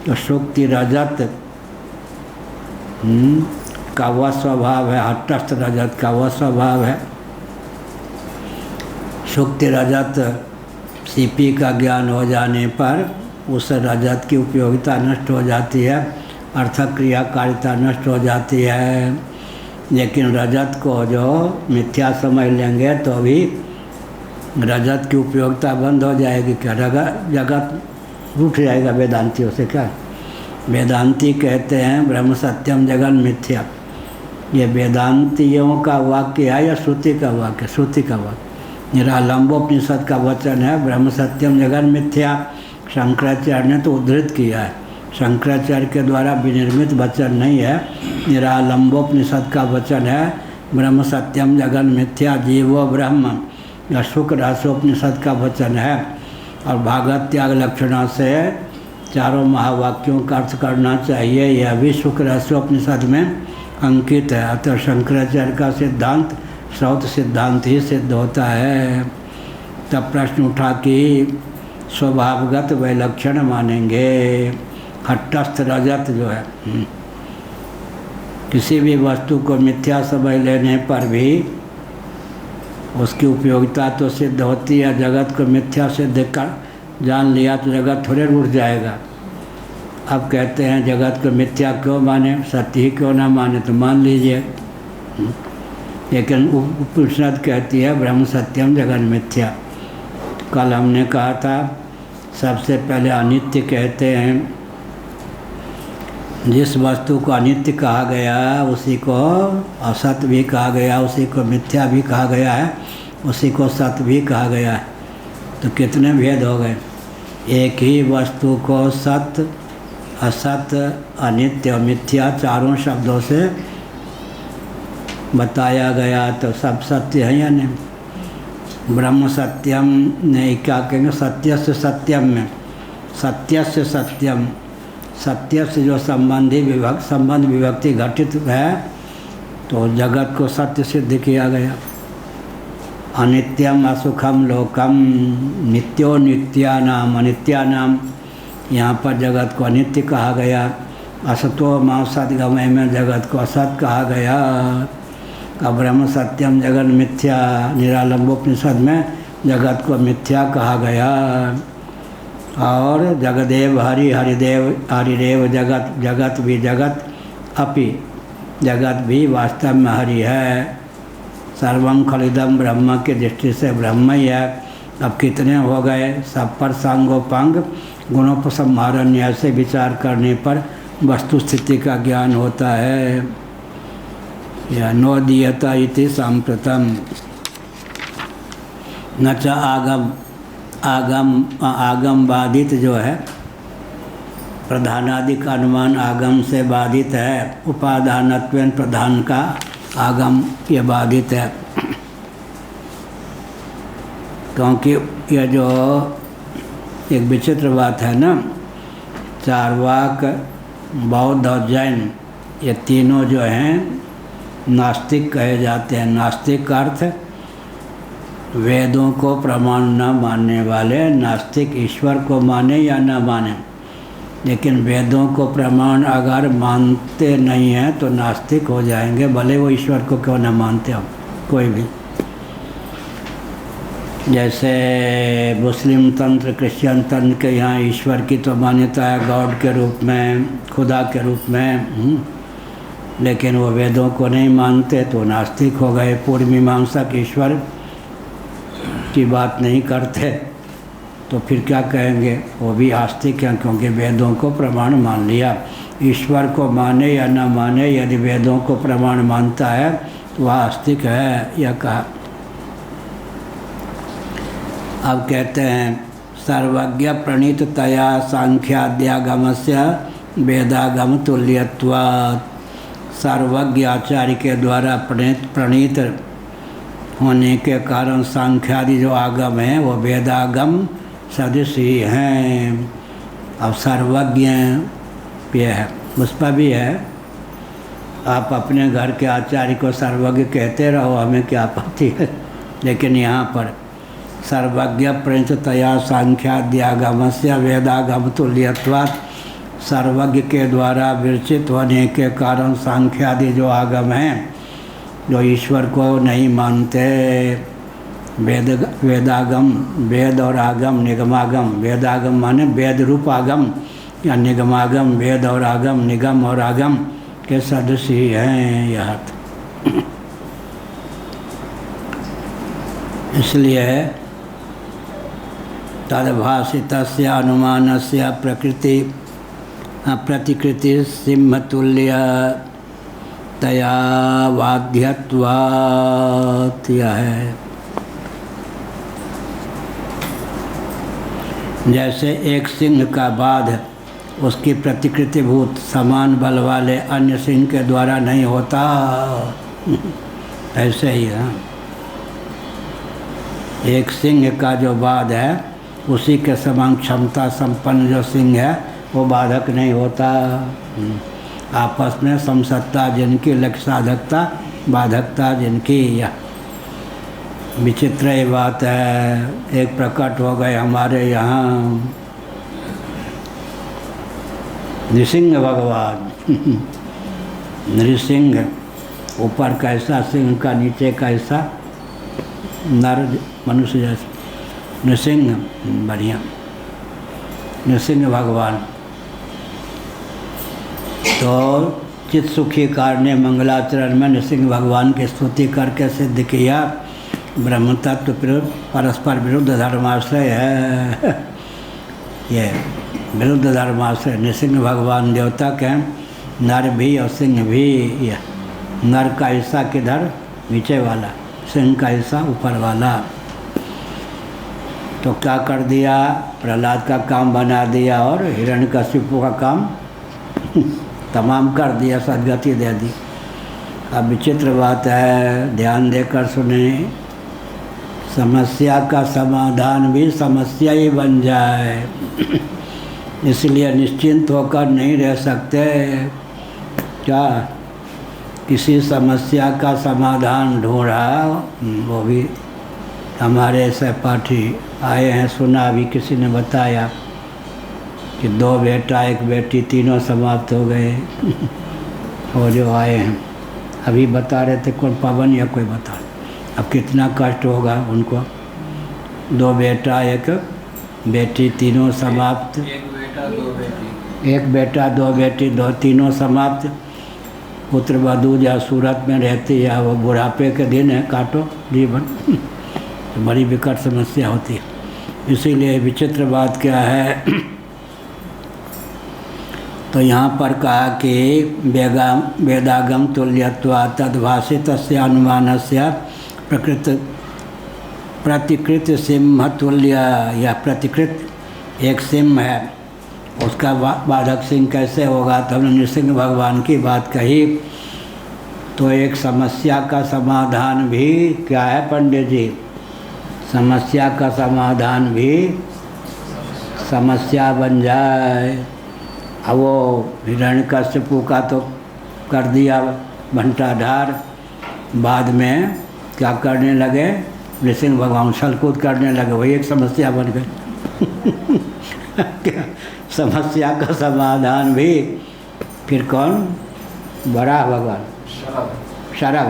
तो सुक्ति रजत का वह स्वभाव है, हटस्थ रजत का वह स्वभाव है। सुक्ति रजत सीपी का ज्ञान हो जाने पर उस रजत की उपयोगिता नष्ट हो जाती है, अर्थक क्रियाकारिता नष्ट हो जाती है। लेकिन रजत को जो मिथ्या समझ लेंगे तो भी रजत की उपयोगिता बंद हो जाएगी। क्या जगत रूठ जाएगा वेदांतियों से? क्या वेदांती कहते हैं ब्रह्म सत्यम जगन मिथ्या। ये वेदांतियों का वाक्य है या श्रुति का वाक्य? श्रुति का वाक्य। निरालंबोपनिषद का वचन है ब्रह्म सत्यम जगन मिथ्या। शंकराचार्य ने तो उद्धृत किया है, शंकराचार्य के द्वारा विनिर्मित वचन नहीं है। निरालंबोपनिषद का वचन है ब्रह्म सत्यम जगन मिथ्या जीवो ब्रह्म। यह शुक्र राशोपनिषद का वचन है। और भागवत त्याग लक्षणा से चारों महावाक्यों का अर्थ करना चाहिए, यह भी शुक्र राशोपनिषद में अंकित है। अतः शंकराचार्य का सिद्धांत श्रौत सिद्धांत ही सिद्ध होता है। तब प्रश्न उठा कि स्वभावगत वैलक्षण मानेंगे। हटस्थ रजत जो है, किसी भी वस्तु को मिथ्या समझ लेने पर भी उसकी उपयोगिता तो सिद्ध होती है। जगत को मिथ्या सिद्ध कर जान लिया तो जगत थोड़े रूठ जाएगा। अब कहते हैं जगत को मिथ्या क्यों माने, सत्य ही क्यों ना माने, तो मान लीजिए। लेकिन उपनिषद कहती है ब्रह्म सत्यम जगन मिथ्या। कल हमने कहा था सबसे पहले अनित्य कहते हैं। जिस वस्तु को अनित्य कहा गया उसी को असत भी कहा गया, उसी को मिथ्या भी कहा गया है, उसी को सत भी कहा गया है। तो कितने भेद हो गए? एक ही वस्तु को सत, असत, अनित्य और मिथ्या चारों शब्दों से बताया गया, तो सब सत्य है या नहीं? ब्रह्म सत्यम नहीं, क्या कहेंगे, सत्य से सत्यम में, सत्य से सत्यम, सत्य से जो संबंध विभक्ति घटित है तो जगत को सत्य सिद्ध किया गया। अनित्यम असुखम लोकम नित्यो नित्यानाम अनित्यानाम, यहाँ पर जगत को अनित्य कहा गया। असतो मां सद्गमय में जगत को असत कहा गया। अब ब्रह्म सत्यम जगन मिथ्या निरालंबोपनिषद में जगत को मिथ्या कहा गया। और जगदेव हरि हरिदेव हरिदेव जगत, जगत भी जगत अपि, जगत भी वास्तव में हरि है। सर्वं खलिदम ब्रह्म की दृष्टि से ब्रह्म ही है। अब कितने हो गए? सब पर सांगोपांग गुणोपसंहारण्य से विचार करने पर वस्तु स्थिति का ज्ञान होता है। या नोदीयता इति सांप्रतम न च आगम बाधित जो है, प्रधानादि का अनुमान आगम से बाधित है। उपादानत्वेन प्रधान का आगम ये बाधित है, क्योंकि यह जो एक विचित्र बात है ना, चार्वाक, बौद्ध और जैन ये तीनों जो हैं नास्तिक कहे जाते हैं। नास्तिक का अर्थ वेदों को प्रमाण न मानने वाले। नास्तिक ईश्वर को माने या न माने, लेकिन वेदों को प्रमाण अगर मानते नहीं हैं तो नास्तिक हो जाएंगे, भले वो ईश्वर को क्यों न मानते हो कोई भी। जैसे मुस्लिम तंत्र, क्रिश्चियन तंत्र के यहाँ ईश्वर की तो मान्यता है गॉड के रूप में, खुदा के रूप में, लेकिन वो वेदों को नहीं मानते तो नास्तिक हो गए। पूर्व मीमांसक ईश्वर की बात नहीं करते तो फिर क्या कहेंगे? वो भी आस्तिक हैं, क्योंकि वेदों को प्रमाण मान लिया। ईश्वर को माने या न माने, यदि वेदों को प्रमाण मानता है तो वह आस्तिक है, यह कहा। अब कहते हैं सर्वज्ञ प्रणीततया सांख्याद्यागमस्य वेदागम तुल्यत्वात्। सर्वज्ञ आचार्य के द्वारा प्रणीत होने के कारण सांख्यादि जो आगम हैं वो वेदागम सदृश ही हैं। अब सर्वज्ञ ये है, उस पर भी है। आप अपने घर के आचार्य को सर्वज्ञ कहते रहो, हमें क्या आपत्ति है, लेकिन यहाँ पर सर्वज्ञ प्रणीततया सांख्याद्यागमस्य वेदागम तुल्यत्वात्। सर्वज्ञ के द्वारा विरचित होने के कारण सांख्यादि जो आगम हैं, जो ईश्वर को नहीं मानते, वेदागम, वेद और आगम, निगमागम। वेदागम माने वेद रूप आगम, या निगमागम, वेद और आगम, निगम और आगम के सदृश ही हैं यह। इसलिए तद्भाषितस्य अनुमानस्य प्रकृति प्रतिकृति सिंहतुल्य तया वाध्यत्वात् है। जैसे एक सिंह का बाध उसकी प्रतिकृतिभूत समान बल वाले अन्य सिंह के द्वारा नहीं होता, ऐसे ही है। एक सिंह का जो बाध है उसी के समान क्षमता संपन्न जो सिंह है वो बाधक नहीं होता। आपस में समसत्ता जिनकी, लक्ष्य साधकता, बाधकता जिनकी। यह विचित्र ही बात है। एक प्रकट हो गए हमारे यहाँ नृसिंह भगवान। नृसिंह, ऊपर कैसा सिंह का, नीचे कैसा नर मनुष्य जैसा। नृसिंह बढ़िया, नृसिंह भगवान। तो चित सुखी कार ने मंगलाचरण में नृसिंह भगवान की स्तुति करके सिद्ध किया ब्रह्म तत्व परस्पर विरुद्ध धर्माश्रय है। ये विरुद्ध धर्माश्रय। नृसिंह भगवान द्योतक हैं, नर भी और सिंह भी। यह नर का हिस्सा किधर? नीचे वाला, सिंह का हिस्सा ऊपर वाला। तो क्या कर दिया? प्रहलाद का काम बना दिया और हिरण्यकशिपु का काम तमाम कर दिया, सदगति दे दी। अब विचित्र बात है, ध्यान देकर सुने। समस्या का समाधान भी समस्या ही बन जाए, इसलिए निश्चिंत होकर नहीं रह सकते। क्या किसी समस्या का समाधान ढूंढा, वो भी हमारे सहपाठी आए हैं, सुना अभी किसी ने बताया कि 2 बेटा 1 बेटी तीनों समाप्त हो गए। और जो आए हैं अभी बता रहे थे, कौन पवन या कोई बता, अब कितना कष्ट होगा उनको। 2 बेटा 1 बेटी, तीनों समाप्त। एक बेटा दो बेटी। 1 बेटा 2 बेटी, 2 तीनों समाप्त। पुत्र वधू या सूरत में रहती है, वो बुढ़ापे के दिन है, काटो जीवन। तो बड़ी विकट समस्या होती है। इसीलिए विचित्र बात क्या है, तो यहाँ पर कहा कि वेदागम तुल्यत्वा तद्भाषितस्य अनुमानस्य प्रतिकृत सिंह तुल्य, या प्रतिकृत एक सिंह है, उसका बाधक सिंह कैसे होगा। तो हमने नृसिंह भगवान की बात कही। तो एक समस्या का समाधान भी क्या है पंडित जी, समस्या का समाधान भी समस्या बन जाए। अब वो हिरण्यकश्यपु का तो कर दिया भंटाधार, बाद में क्या करने लगे, नृसिंह भगवान छलकूद करने लगे, वही एक समस्या बन गई। क्या समस्या का समाधान भी फिर कौन, बड़ा भगवान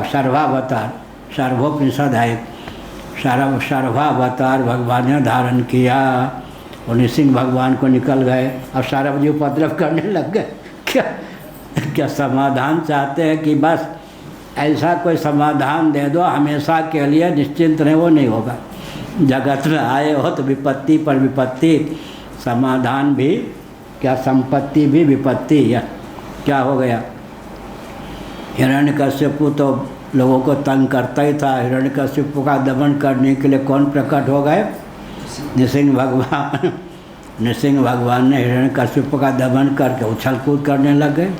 सर्वावतार, सर्वोपनिषद है, सर्वावतार भगवान ने धारण किया। और नृसिंह भगवान को निकल गए और सारव जी उपद्रव करने लग गए। क्या समाधान चाहते हैं कि बस ऐसा कोई समाधान दे दो हमेशा के लिए, निश्चिंत रहे, वो नहीं होगा। जगत में आए हो तो विपत्ति पर विपत्ति, समाधान भी क्या, संपत्ति भी विपत्ति। या क्या हो गया, हिरण्यकश्यपु तो लोगों को तंग करता ही था। हिरण्यकश्यपु का दमन करने के लिए कौन प्रकट हो गए, नृसिंह भगवान। नृसिंह भगवान ने हिरण्यकश्यपु का दमन करके उछल कूद करने लग गए।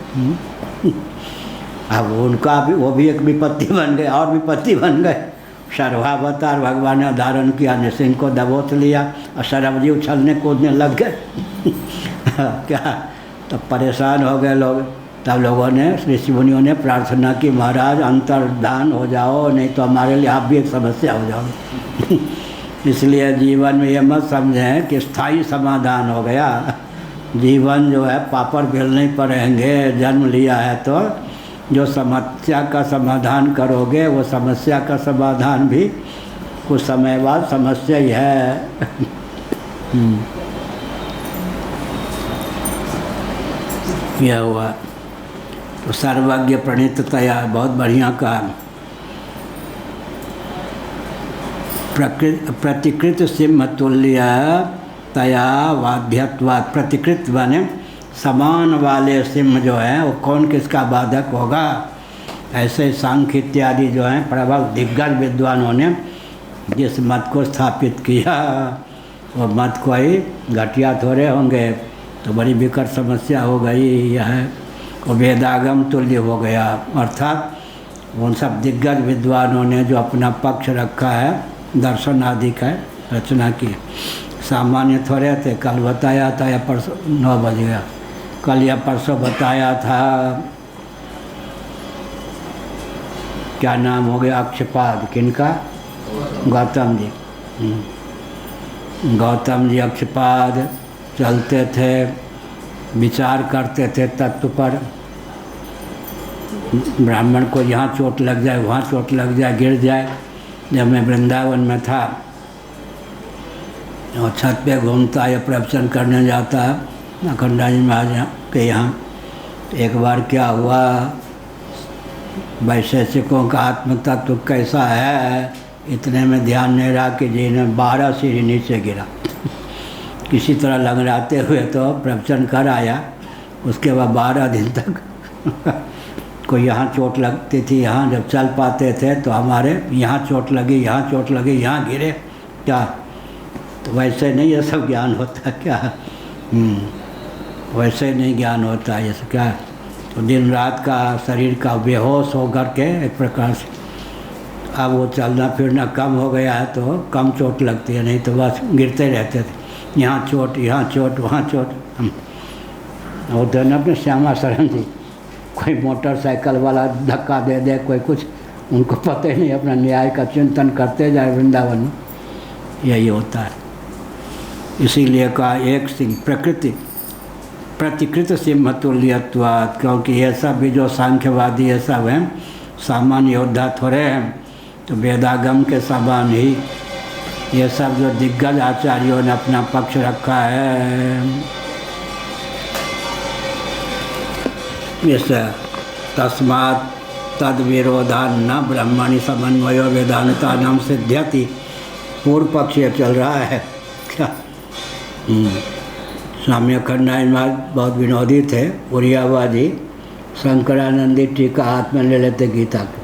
अब उनका भी, वो भी एक विपत्ति बन गए, और विपत्ति बन गए। सर्वावतार भगवान ने धारण किया, नृसिंह को दबोच लिया और सरव जी उछलने कूदने लग गए। क्या, तो परेशान हो गए लोग। तब लोगों ने, ऋषि मुनियों ने प्रार्थना की, महाराज अंतर्धान हो जाओ, नहीं तो हमारे लिए आप भी एक समस्या हो जाओगे। इसलिए जीवन में ये मत समझें कि स्थायी समाधान हो गया। जीवन जो है पापड़ बेलने पर रहेंगे। जन्म लिया है तो जो समस्या का समाधान करोगे, वो समस्या का समाधान भी कुछ समय बाद समस्या ही है। यह हुआ। तो सर्वज्ञ प्रणीततया, बहुत बढ़िया कहा। प्रतिकृत सिंह तुल्य तया वाध्यत्वात्, प्रतिकृत बने समान वाले सिंह जो हैं वो कौन किसका बाधक होगा। ऐसे सांख्य इत्यादि जो हैं प्रबल दिग्गज विद्वानों ने जिस मत को स्थापित किया, वो मत कोई घटिया थोड़े होंगे। तो बड़ी विकट समस्या हो गई यह, और वेदागम तुल्य हो गया। अर्थात उन सब दिग्गज विद्वानों ने जो अपना पक्ष रखा है, दर्शन आदि का रचना की, सामान्य थोड़े थे। कल बताया था, या परसों 9 बज गया, कल या परसों बताया था, क्या नाम हो गया, अक्षपाद, किनका, गौतम जी। गौतम जी अक्षपाद चलते थे, विचार करते थे तत्व पर। ब्राह्मण को यहाँ चोट लग जाए, वहाँ चोट लग जाए, गिर जाए। जब मैं वृंदावन में था और छत पे घूमता या प्रवचन करने जाता अखंडा जी महाराज के यहाँ, एक बार क्या हुआ, वैशेषिकों का आत्म तत्व कैसा है इतने में ध्यान नहीं रहा कि जी ने 12 सीढ़ी नीचे गिरा। किसी तरह लंगड़ाते हुए तो प्रवचन कर आया। उसके बाद 12 दिन तक कोई यहाँ चोट लगती थी, यहाँ जब चल पाते थे तो हमारे यहाँ चोट लगी, यहाँ चोट लगी, यहाँ गिरे। क्या, तो वैसे नहीं ये सब ज्ञान होता क्या। वैसे नहीं ज्ञान होता ये सब। क्या, तो दिन रात का शरीर का बेहोश हो कर के एक प्रकार से। अब वो चलना फिरना कम हो गया है तो कम चोट लगती है, नहीं तो बस गिरते रहते थे, यहाँ चोट, यहाँ चोट, वहाँ चोट। और तो न अपने श्यामा शरण जी, कोई मोटरसाइकिल वाला धक्का दे दे, कोई कुछ, उनको पता ही नहीं, अपना न्याय का चिंतन करते जाए वृंदावन में। यही होता है। इसीलिए कहा एक सिंह प्रकृति प्रतिकृत सिंह तुल्यत्वात्, क्योंकि ये सब भी जो सांख्यवादी ये सब हैं सामान्य योद्धा थोड़े हैं, तो वेदागम के समान ही ये सब जो दिग्गज आचार्यों ने अपना पक्ष रखा है, इस तस्मात् तद विरोधान न ब्रह्मणि समन्वयो वेदांता नाम सिद्ध्यति। पूर्व पक्ष ये चल रहा है क्या? स्वामी अखंडानंद महाराज बहुत विनोदी थे, उड़ियावादी। शंकरानंदी टीका हाथ में ले लेते गीता को,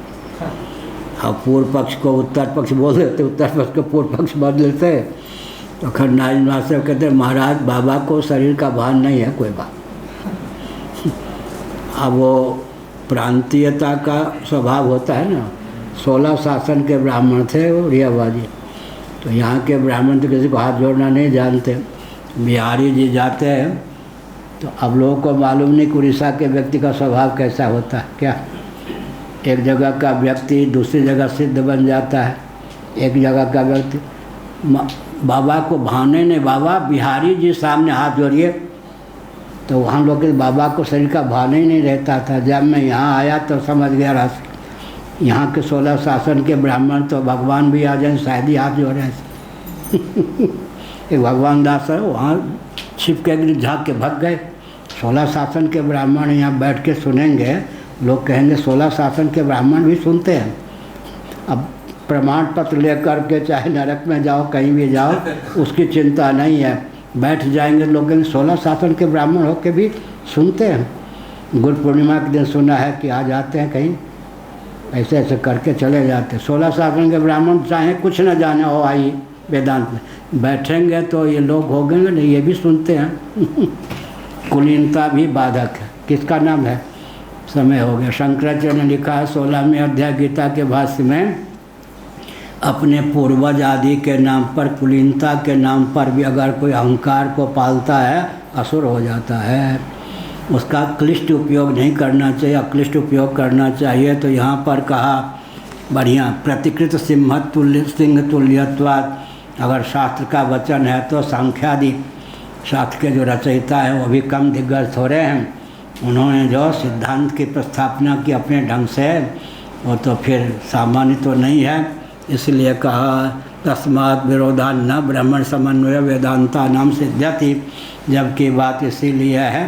और पूर्व पक्ष को उत्तर पक्ष बोल देते, उत्तर पक्ष को पूर्व पक्ष बोल देते। तो अखंडानंद महाराज से कहते महाराज बाबा को शरीर का भान नहीं है कोई बात। अब वो प्रांतीयता का स्वभाव होता है ना। 16 शासन के ब्राह्मण थे उड़ियावादी, तो यहाँ के ब्राह्मण तो किसी को हाथ जोड़ना नहीं जानते। बिहारी जी जाते हैं तो अब लोगों को मालूम नहीं कि उड़ीसा के व्यक्ति का स्वभाव कैसा होता है क्या। एक जगह का व्यक्ति दूसरी जगह सिद्ध बन जाता है, एक जगह का व्यक्ति बाबा को भाने नहीं, बाबा बिहारी जी सामने हाथ जोड़िए, तो वहाँ लोग बाबा को शरीर का भान ही नहीं रहता था। जब मैं यहाँ आया तो समझ गया रास्ते, यहाँ के 16 शासन के ब्राह्मण तो भगवान भी आ जाए शायद ही हाथ जोड़े। एक भगवान दास है, वहाँ छिप के झाँक के भग गए। 16 शासन के ब्राह्मण यहाँ बैठ के सुनेंगे, लोग कहेंगे 16 शासन के ब्राह्मण भी सुनते हैं। अब प्रमाण पत्र लेकर के चाहे नरक में जाओ कहीं भी जाओ, उसकी चिंता नहीं है, बैठ जाएंगे लोग। 16 शासन के ब्राह्मण होके भी सुनते हैं। गुरु पूर्णिमा के दिन सुना है कि आ जाते हैं कहीं, ऐसे ऐसे करके चले जाते। 16 शासन के ब्राह्मण चाहे कुछ न जाने हो आई वेदांत में, बैठेंगे तो ये लोग हो गए नहीं, ये भी सुनते हैं। कुलीनता भी बाधक है। किसका नाम है? समय हो गया। शंकराचार्य ने लिखा है 16वें अध्याय गीता के भाष्य में, अपने पूर्वज आदि के नाम पर, कुलीनता के नाम पर भी अगर कोई अहंकार को पालता है असुर हो जाता है। उसका क्लिष्ट उपयोग नहीं करना चाहिए, अक्लिष्ट उपयोग करना चाहिए। तो यहाँ पर कहा बढ़िया, प्रतिकृत सिंह तुल्यत्वात्। अगर शास्त्र का वचन है तो सांख्यादि शास्त्र के जो रचयिता हैं वो भी कम दिग्गज थोड़े हैं। उन्होंने जो सिद्धांत की प्रस्थापना की अपने ढंग से, वो तो फिर सामान्य तो नहीं है। इसलिए कहा तस्मात् विरोधान न ब्रह्मण समन्वय वेदांता नाम सिद्ध्यति। जबकि बात इसीलिए है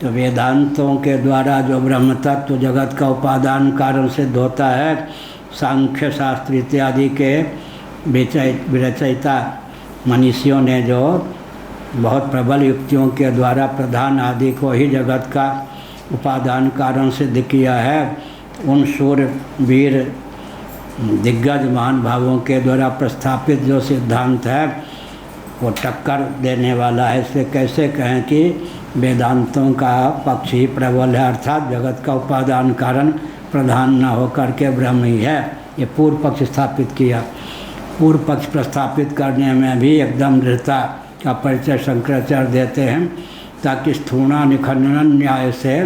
तो वेदांतों के द्वारा जो ब्रह्म तत्व जगत का उपादान कारण सिद्ध होता है, सांख्य शास्त्र इत्यादि के विरचयिता मनीषियों ने जो बहुत प्रबल युक्तियों के द्वारा प्रधान आदि को ही जगत का उपादान कारण सिद्ध किया है। उन शूर वीर दिग्गज महान भावों के द्वारा प्रस्थापित जो सिद्धांत है वो टक्कर देने वाला है। इससे कैसे कहें कि वेदांतों का पक्ष ही प्रबल है, अर्थात जगत का उपादान कारण प्रधान न होकर के ब्रह्म ही है। ये पूर्व पक्ष स्थापित किया। पूर्व पक्ष प्रस्थापित करने में भी एकदम दृढ़ता का परिचय शंकराचार्य देते हैं, ताकि स्थूणा निखंडन न्याय से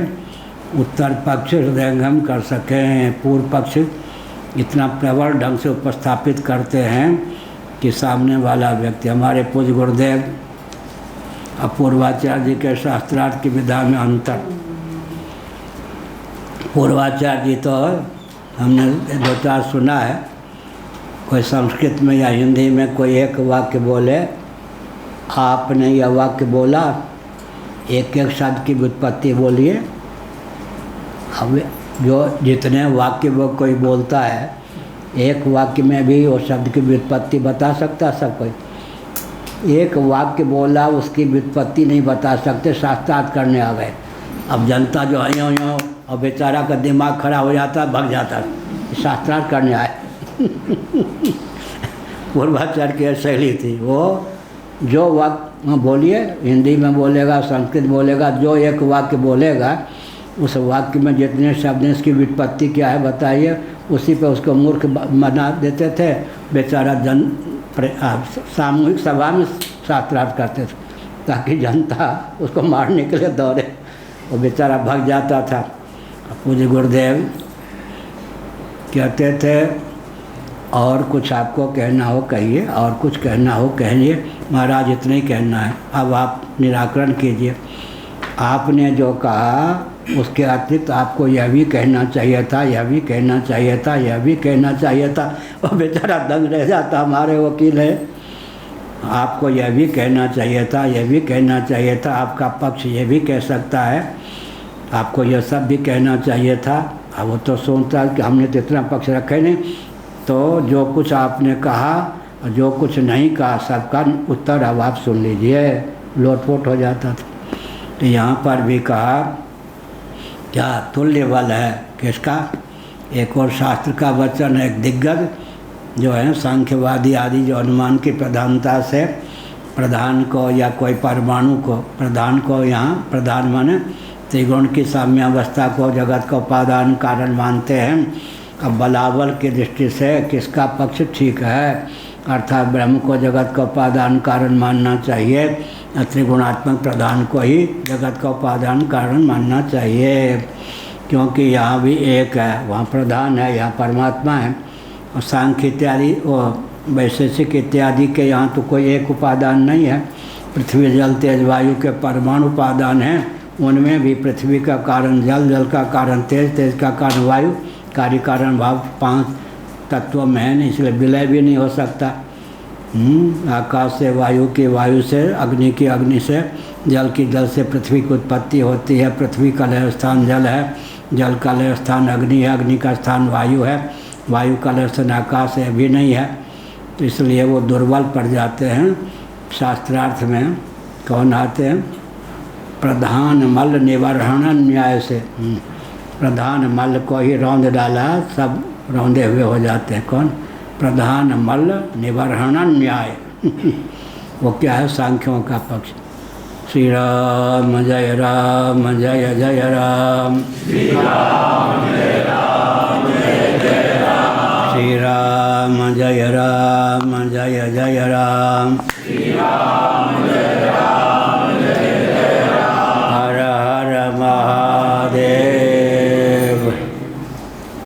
उत्तर पक्ष हृदयंगम कर सकें। पूर्व पक्ष इतना प्रबल ढंग से उपस्थापित करते हैं कि सामने वाला व्यक्ति, हमारे पूज्य गुरुदेव अपूर्वाचार्य जी के शास्त्रार्थ की विधा में अंतर। पूर्वाचार्य जी तो हमने 2-4 सुना है, कोई संस्कृत में या हिंदी में कोई एक वाक्य बोले, आपने यह वाक्य बोला, एक एक शब्द की व्युत्पत्ति बोलिए। अब जो जितने वाक्य वो कोई बोलता है, एक वाक्य में भी वो शब्द की व्युत्पत्ति बता सकता सब कोई। एक वाक्य बोला उसकी व्युत्पत्ति नहीं बता सकते, शास्त्रार्थ करने आ गए। अब जनता जो है यूँ और बेचारा का दिमाग खड़ा हो जाता, भग जाता, शास्त्रार्थ करने आए। पूर्वाचार्य की शैली थी, वो जो वाक्य बोलिए, हिंदी में बोलेगा, संस्कृत बोलेगा, जो एक वाक्य बोलेगा उस वाक्य में जितने शब्द हैं इसकी व्युत्पत्ति क्या है बताइए, उसी पे उसको मूर्ख बना देते थे। बेचारा सामूहिक सभा में शास्त्रार्थ करते थे ताकि जनता उसको मारने के लिए दौड़े, वो बेचारा भाग जाता था। पूज्य गुरुदेव कहते थे और कुछ आपको कहना हो कहिए, और कुछ कहना हो कहिए, महाराज इतना ही कहना है, अब आप निराकरण कीजिए। आपने जो कहा उसके अतिरिक्त आपको यह भी कहना चाहिए था, यह भी कहना चाहिए था, यह भी कहना चाहिए था। और बेचारा दंग रह जाता। हमारे वकील है आपको यह भी कहना चाहिए था, यह भी कहना चाहिए था, आपका पक्ष यह भी कह सकता है, आपको यह सब भी कहना चाहिए था। अब वो तो सोचता कि हमने तो इतना पक्ष रखे नहीं, तो जो कुछ आपने कहा और जो कुछ नहीं कहा सबका उत्तर अब आप सुन लीजिए, लोटपोट हो जाता था। तो यहाँ पर भी कहा क्या तुल्य बल है किसका? एक और शास्त्र का वचन है, एक दिग्गज जो है सांख्यवादी आदि जो अनुमान की प्रधानता से प्रधान को या कोई परमाणु को, प्रधान को यहाँ प्रधान माने त्रिगुण की साम्यावस्था को जगत का उपादान कारण मानते हैं। अब बलाबल की दृष्टि से किसका पक्ष ठीक है? अर्थात ब्रह्म को जगत का उपादान कारण मानना चाहिए, त्रिगुणात्मक प्रधान को ही जगत का उपादान कारण मानना चाहिए, क्योंकि यहाँ भी एक है, वहाँ प्रधान है, यहाँ परमात्मा है। और सांख्य इत्यादि और वैशेषिक इत्यादि के यहाँ तो कोई एक उपादान नहीं है, पृथ्वी जल तेज वायु के परमाणु उपादान हैं, उनमें भी पृथ्वी का कारण जल, जल का कारण तेज, तेज का कारण वायु, कार्य कारण भाव 5 तत्वों में है, इसलिए विलय भी नहीं हो सकता। आकाश से वायु की वायु से, अग्नि की अग्नि से, जल की जल से पृथ्वी की उत्पत्ति होती है, पृथ्वी का लय स्थान जल है, जल का लय स्थान अग्नि है, अग्नि का स्थान वायु है, वायु का लय स्थान आकाश है भी नहीं है, तो इसलिए वो दुर्बल पड़ जाते हैं। शास्त्रार्थ में कौन आते हैं? प्रधान मल निवर्हण न्याय से, प्रधान मल को ही रौंद डाला, सब रौंदे हुए हो जाते हैं। कौन? प्रधान मल निवर्हण न्याय वो क्या है? सांख्यों का पक्ष। श्री राम जय राम जय जय राम, श्री राम जय राम जय जय राम, श्री राम जय राम जय जय राम, श्री राम जय राम जय जय राम। हर हर महादेव।